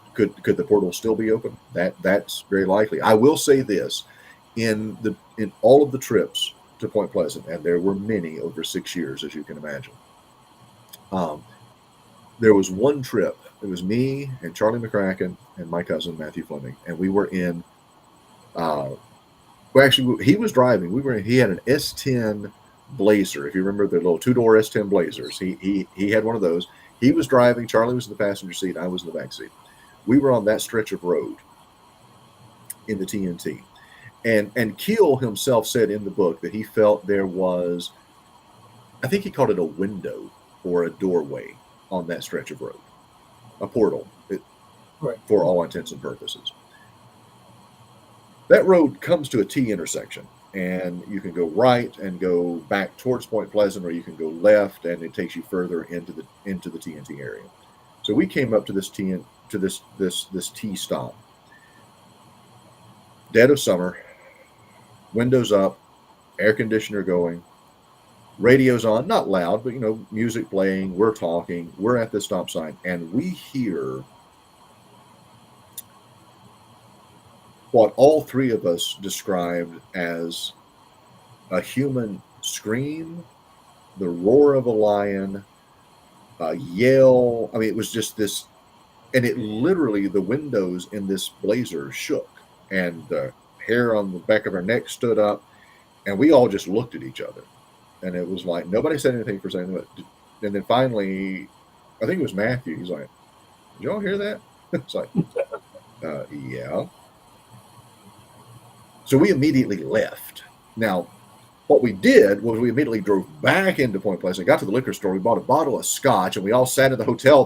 the portal still be open? That's very likely. I will say this: in all of the trips to Point Pleasant, and there were many over 6 years, as you can imagine. There was one trip. It was me and Charlie McCracken and my cousin Matthew Fleming, and we were in. Well, actually, he was driving. He had an S10 Blazer. If you remember the little 2-door S10 Blazers, he had one of those. He was driving. Charlie was in the passenger seat. I was in the back seat. We were on that stretch of road in the TNT. And Keel himself said in the book that he felt there was, I think he called it a window or a doorway on that stretch of road, a portal, right, for all intents and purposes. That road comes to a T intersection, and you can go right and go back towards Point Pleasant, or you can go left, and it takes you further into the TNT area. So we came up to this T stop, dead of summer, windows up, air conditioner going, radio's on, not loud, but music playing. We're talking. We're at the stop sign, and we hear what all three of us described as a human scream, the roar of a lion, a yell. I mean, it was just this, and it literally, the windows in this blazer shook, and the hair on the back of our neck stood up, and we all just looked at each other. And it was like, nobody said anything for saying that. And then finally, I think it was Matthew. He's like, did y'all hear that? It's like, yeah. So we immediately left. Now, what we did was we immediately drove back into Point Pleasant, got to the liquor store, we bought a bottle of scotch, and we all sat in the hotel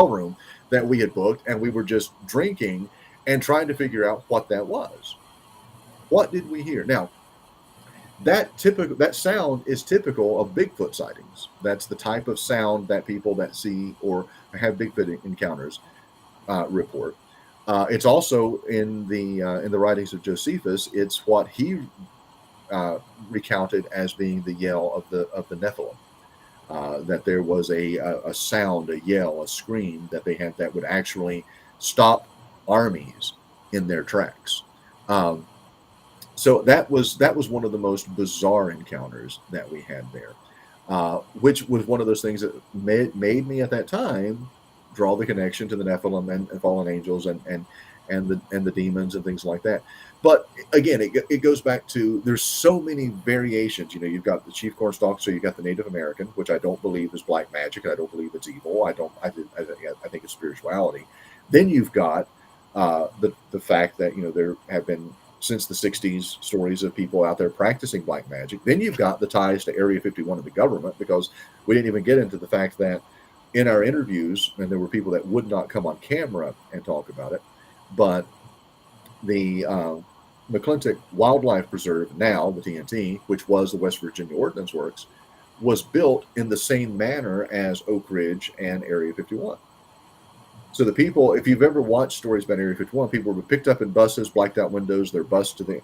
room that we had booked, and we were just drinking and trying to figure out what that was. What did we hear? Now, that sound is typical of Bigfoot sightings. That's the type of sound that people that see or have Bigfoot encounters report. It's also in the writings of Josephus. It's what he recounted as being the yell of the Nephilim. That there was a sound, a yell, a scream that they had that would actually stop armies in their tracks. So that was one of the most bizarre encounters that we had there, which was one of those things that made me at that time draw the connection to the Nephilim and fallen angels and the demons and things like that. But again, it goes back to, there's so many variations. You've got the chief cornstalk, so you've got the Native American, which I don't believe is black magic. I don't believe it's evil. I think it's spirituality. Then you've got the fact that there have been, since the 60s, stories of people out there practicing black magic. Then you've got the ties to Area 51 and the government, because we didn't even get into the fact that in our interviews, and there were people that would not come on camera and talk about it, but the McClintock Wildlife Preserve, now the TNT, which was the West Virginia Ordnance Works, was built in the same manner as Oak Ridge and Area 51. So the people, if you've ever watched stories about Area 51, people were picked up in buses, blacked out windows, they're bused to the...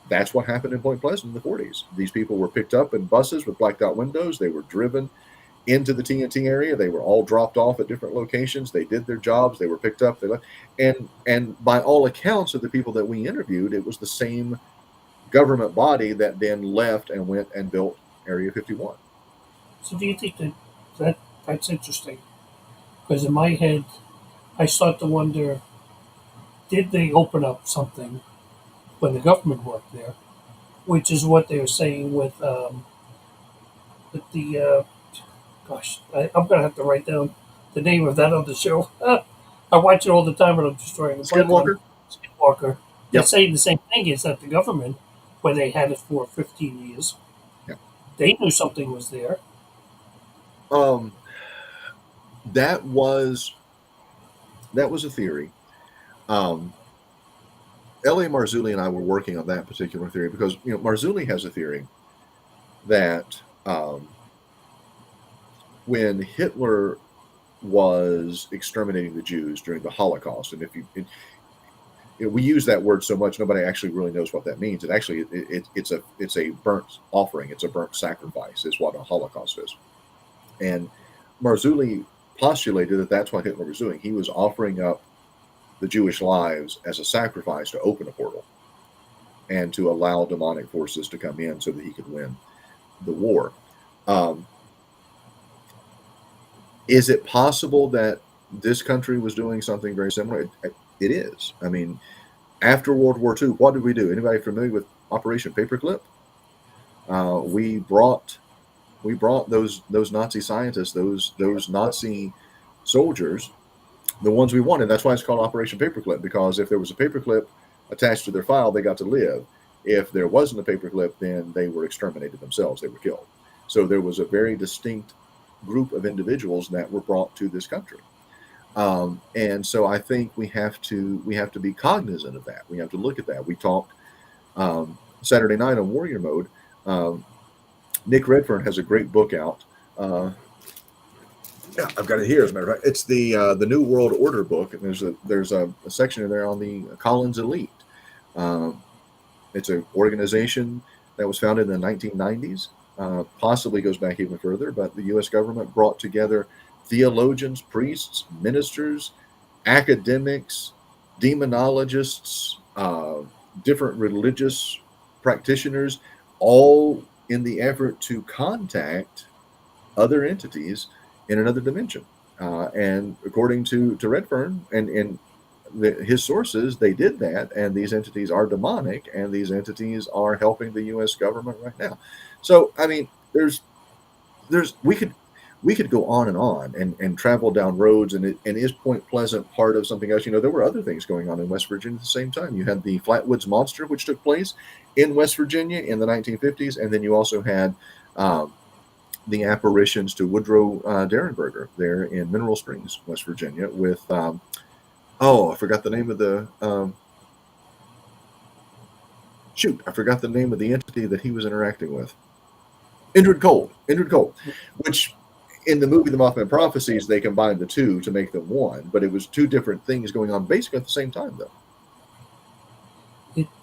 That's what happened in Point Pleasant in the 40s. These people were picked up in buses with blacked out windows. They were driven into the TNT area. They were all dropped off at different locations. They did their jobs. They were picked up. They left. And by all accounts of the people that we interviewed, it was the same government body that then left and went and built Area 51. So do you think that's interesting? Because in my head, I start to wonder, did they open up something when the government worked there? Which is what they were saying with the I'm going to have to write down the name of that other show. I watch it all the time, but I'm destroying the Skinwalker? Skinwalker. They're Yep. saying the same thing, is that the government, when they had it for 15 years, they knew something was there. That was a theory. L.A. Marzulli and I were working on that particular theory because, Marzulli has a theory that when Hitler was exterminating the Jews during the Holocaust, and we use that word so much, nobody actually really knows what that means. It actually, it's a burnt offering. It's a burnt sacrifice is what a Holocaust is. And Marzulli postulated that that's what Hitler was doing. He was offering up the Jewish lives as a sacrifice to open a portal and to allow demonic forces to come in so that he could win the war. Is it possible that this country was doing something very similar? It is. I mean, after World War II, what did we do? Anybody familiar with Operation Paperclip? We brought those Nazi scientists, those Nazi soldiers, the ones we wanted. That's why it's called Operation Paperclip, because if there was a paperclip attached to their file, they got to live. If there wasn't a paperclip, then they were exterminated themselves. They were killed. So there was a very distinct group of individuals that were brought to this country. And so I think we have to be cognizant of that. We have to look at that. We talked Saturday night on Warrior Mode. Nick Redfern has a great book out. I've got it here, as a matter of fact. It's the New World Order book, and there's a section in there on the Collins Elite. It's an organization that was founded in the 1990s. Possibly goes back even further, but the U.S. government brought together theologians, priests, ministers, academics, demonologists, different religious practitioners, all in the effort to contact other entities in another dimension. And according to Redfern and his sources, they did that, and these entities are demonic, and these entities are helping the U.S. government right now. So, I mean, there's we could go on and travel down roads, and is Point Pleasant part of something else? You know, there were other things going on in West Virginia at the same time. You had the Flatwoods Monster, which took place in West Virginia in the 1950s, and then you also had the apparitions to Woodrow Derenberger there in Mineral Springs, West Virginia, with I forgot the name of the I forgot the name of the entity that he was interacting with. Indrid Cold, which in the movie The Mothman Prophecies, they combined the two to make them one, but it was two different things going on basically at the same time, though.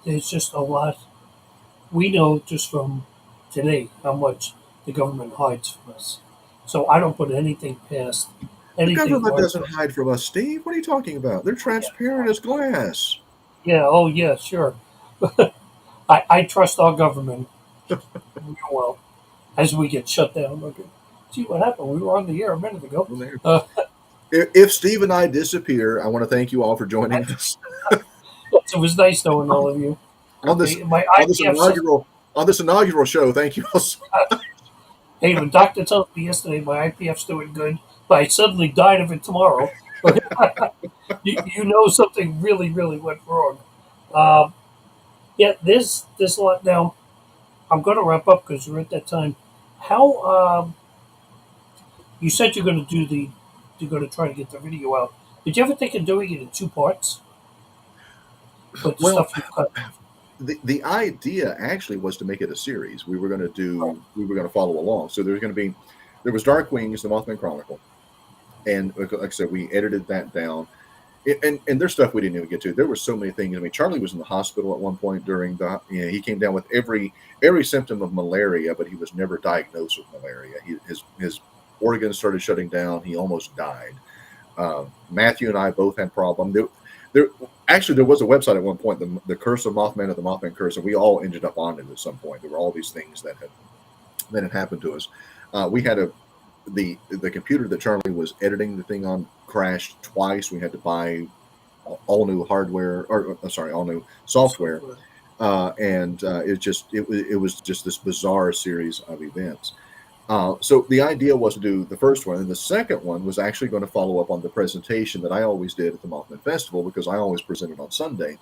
There's just a lot. We know just from today how much the government hides from us. So I don't put anything past anything. The government doesn't hide from us, Steve. What are you talking about? They're transparent as glass. Yeah, oh yeah, sure. I trust our government well as we get shut down. Okay. See what happened? We were on the air a minute ago. If Steve and I disappear, I want to thank you all for joining us. It was nice knowing all of you. On this inaugural show, thank you all so much. Hey, the doctor told me yesterday my IPF's doing good, but I suddenly died of it tomorrow. you know something really, really went wrong. Yeah, there's a lot now. I'm going to wrap up because we're at that time. How you said you're going to try to get the video out. Did you ever think of doing it in 2 parts? Well, the idea actually was to make it a series. We were going to follow along. So there was Dark Wings, the Mothman Chronicle, and like I said, we edited that down. And there's stuff we didn't even get to. There were so many things. I mean, Charlie was in the hospital at one point he came down with every symptom of malaria, but he was never diagnosed with malaria. His organs started shutting down. He almost died. Matthew and I both had problems. There was a website at one point, the Curse of Mothman, or the Mothman Curse, and we all ended up on it at some point. There were all these things that had happened to us. We had the computer that Charlie was editing the thing on crashed twice. We had to buy all new hardware, all new software, and it was just this bizarre series of events. So the idea was to do the first one, and the second one was actually going to follow up on the presentation that I always did at the Mothman Festival, because I always presented on Sunday,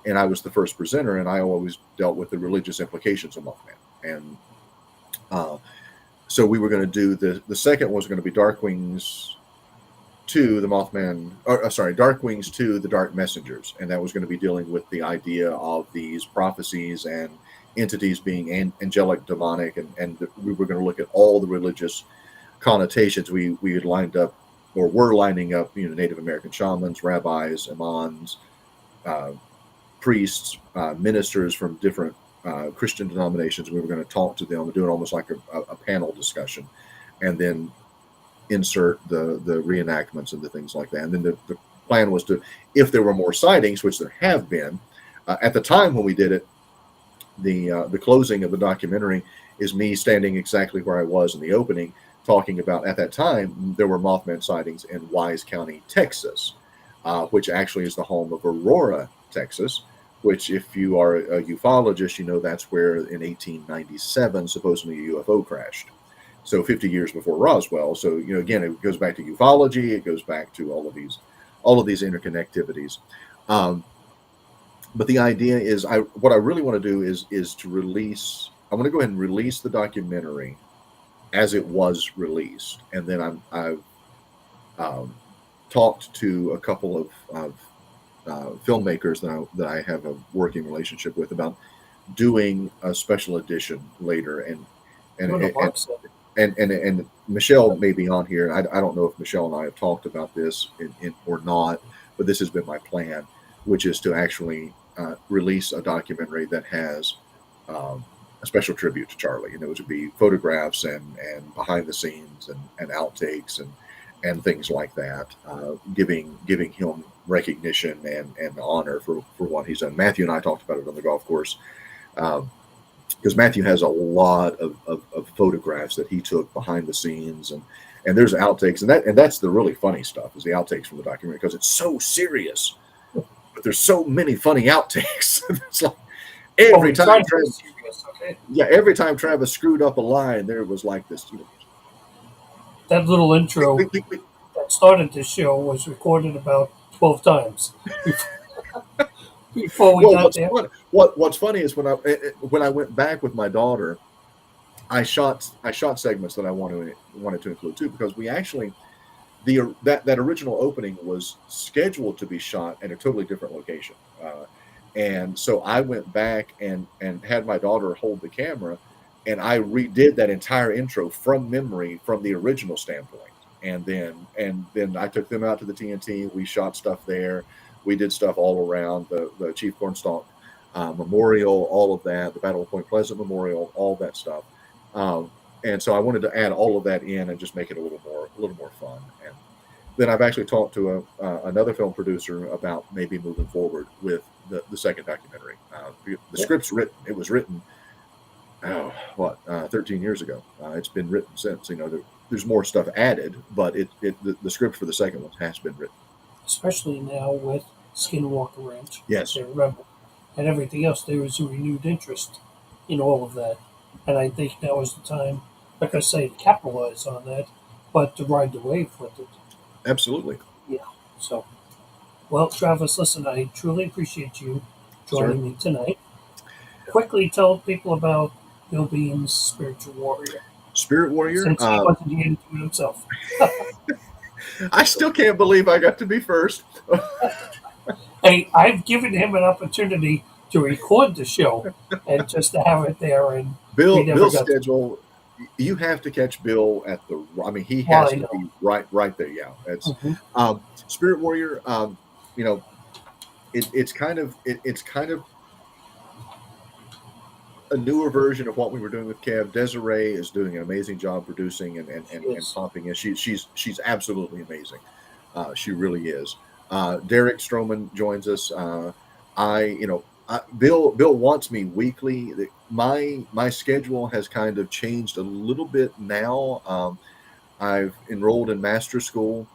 and I was the first presenter, and I always dealt with the religious implications of Mothman. And so we were going to do the second one was going to be Dark Wings 2, Dark Wings 2, the Dark Messengers, and that was going to be dealing with the idea of these prophecies and entities being angelic, demonic, and we were going to look at all the religious connotations. We had lined up, or were lining up, Native American shamans, rabbis, imams, priests, ministers from different Christian denominations. We were going to talk to them and do it almost like a panel discussion, and then insert the reenactments and the things like that. And then the plan was to, if there were more sightings, which there have been, at the time when we did it, the closing of the documentary is me standing exactly where I was in the opening, talking about, at that time, there were Mothman sightings in Wise County, Texas, which actually is the home of Aurora, Texas, which, if you are a ufologist, that's where in 1897 supposedly a UFO crashed. So 50 years before Roswell. So, again, it goes back to ufology. It goes back to all of these interconnectivities. But the idea is, what I really want to do is to release. I'm going to go ahead and release the documentary as it was released, and then I've talked to a couple of filmmakers that I have a working relationship with about doing a special edition later, and Michelle may be on here. I don't know if Michelle and I have talked about this or not, but this has been my plan, which is to actually release a documentary that has a special tribute to Charlie, and those would be photographs and behind the scenes and outtakes and things like that, giving him recognition and honor for what he's done. Matthew and I talked about it on the golf course, because Matthew has a lot of photographs that he took behind the scenes, and there's outtakes, and that's the really funny stuff, is the outtakes from the documentary, because it's so serious, but there's so many funny outtakes. It's like every time Travis, every time Travis screwed up a line, there was like this. That little intro that started this show was recorded about 12 times before we got there. What's funny is when I went back with my daughter, I shot segments that I wanted to include too, because we actually that original opening was scheduled to be shot at a totally different location, and so I went back and had my daughter hold the camera, and I redid that entire intro from memory from the original standpoint, and then I took them out to the TNT. We shot stuff there. We did stuff all around the Chief Cornstalk Memorial, all of that, the Battle of Point Pleasant Memorial, all that stuff. And so I wanted to add all of that in and just make it a little more fun. And then I've actually talked to another film producer about maybe moving forward with the second documentary. The script's written. It was written 13 years ago. It's been written since. There's more stuff added, but the script for the second one has been written. Especially now with Skinwalker Ranch, yes, Rebel, and everything else, there is a renewed interest in all of that, and I think now is the time, like I say, to capitalize on that, but to ride the wave with it. Absolutely. Yeah. So, well, Travis, listen, I truly appreciate you joining me tonight. Quickly tell people about Bill Bean's Spiritual Warrior. Spirit Warrior? Since he wasn't here to do it himself. I still can't believe I got to be first. Hey, I've given him an opportunity to record the show and just to have it there. And Bill's schedule, you have to catch Bill at the. I mean, he has to be right there. Yeah, it's Spirit Warrior. It's kind of a newer version of what we were doing with Kev. Desiree is doing an amazing job producing and pumping, and she's absolutely amazing. She really is. Derek Stroman joins us. Bill wants me weekly. My schedule has kind of changed a little bit now. I've enrolled in master's school.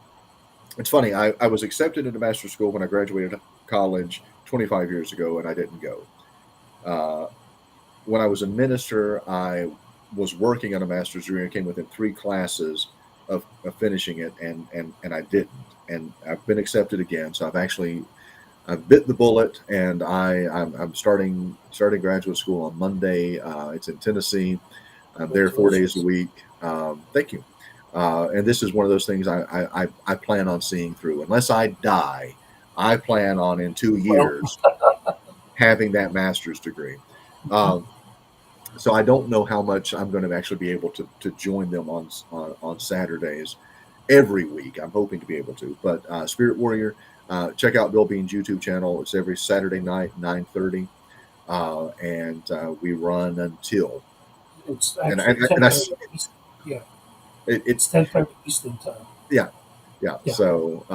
It's funny. I was accepted into master's school when I graduated college 25 years ago, and I didn't go. When I was a minister, I was working on a master's degree and came within 3 classes of finishing it, and I didn't. And I've been accepted again, so I've bit the bullet, and I'm starting graduate school on Monday. It's in Tennessee. I'm there 4 days a week. Thank you. And this is one of those things I plan on seeing through. Unless I die, I plan on in 2 years having that master's degree. So I don't know how much I'm going to actually be able to join them on Saturdays every week. I'm hoping to be able to. But Spirit Warrior, check out Bill Bean's YouTube channel. It's every Saturday night, 9:30, and we run until. It's it's 10:30 Eastern time. Yeah. So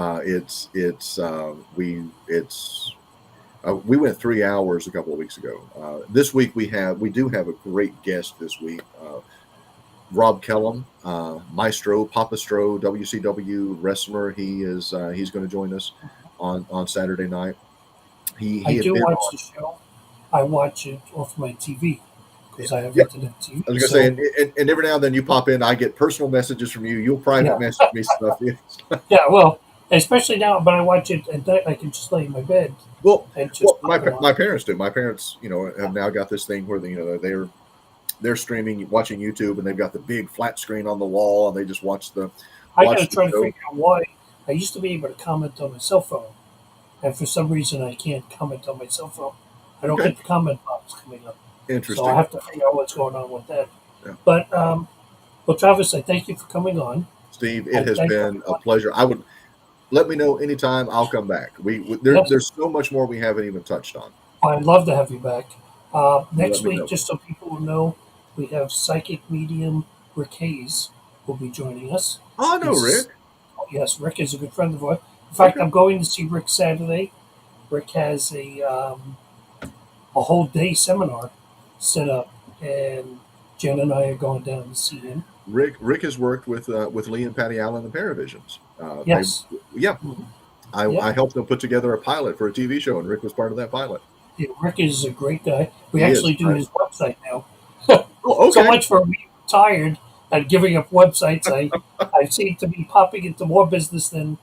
we went 3 hours a couple of weeks ago. This week we do have a great guest this week. Rob Kellum, Maestro, Papastro, WCW wrestler. He's going to join us on Saturday night. I do watch the show. I watch it off my TV because I have internet TV. I was going to say, and every now and then you pop in. I get personal messages from you. You'll private message me stuff. Yeah, well, especially now, but I watch it at night. I can just lay in my bed. Well, my parents do. My parents, have now got this thing where they're streaming, watching YouTube, and they've got the big flat screen on the wall, and they just watch the. I got to try to figure out why. I used to be able to comment on my cell phone, and for some reason I can't comment on my cell phone. I don't get the comment box coming up. Interesting. So I have to figure out what's going on with that. Yeah. But well, Travis, I thank you for coming on. Steve, it has been a pleasure. I would. Let me know anytime. I'll come back. There's so much more we haven't even touched on. I'd love to have you back. Let Next me week, know. just so people will know, we have psychic medium Rick Hayes will be joining us. Oh, no, Rick. Yes, Rick is a good friend of ours. In fact, Okay. I'm going to see Rick Saturday. Rick has a whole day seminar set up, and Jen and I are going down to see him. Rick has worked with Lee and Patty Allen and the Paravisions. Yes. Yeah, Mhm. I Yep. helped them put together a pilot for a TV show, and Rick was part of that pilot. Yeah, Rick is a great guy. We He is. actually do his website now. Oh, So okay. much for being retired and giving up websites. I seem to be popping into more business than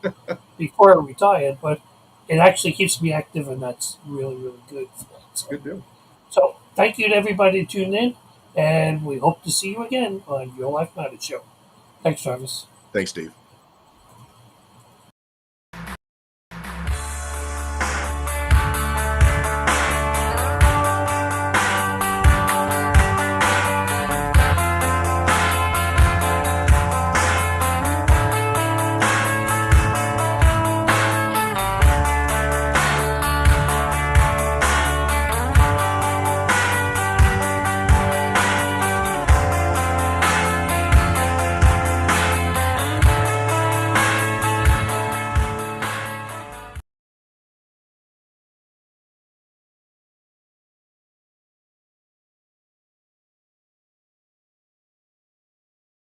before I retired, but it actually keeps me active, and that's really, really good for that. Good deal. So thank you to everybody who tuned in, and we hope to see you again on Your Life Matters show. Thanks, Travis. Thanks, Steve.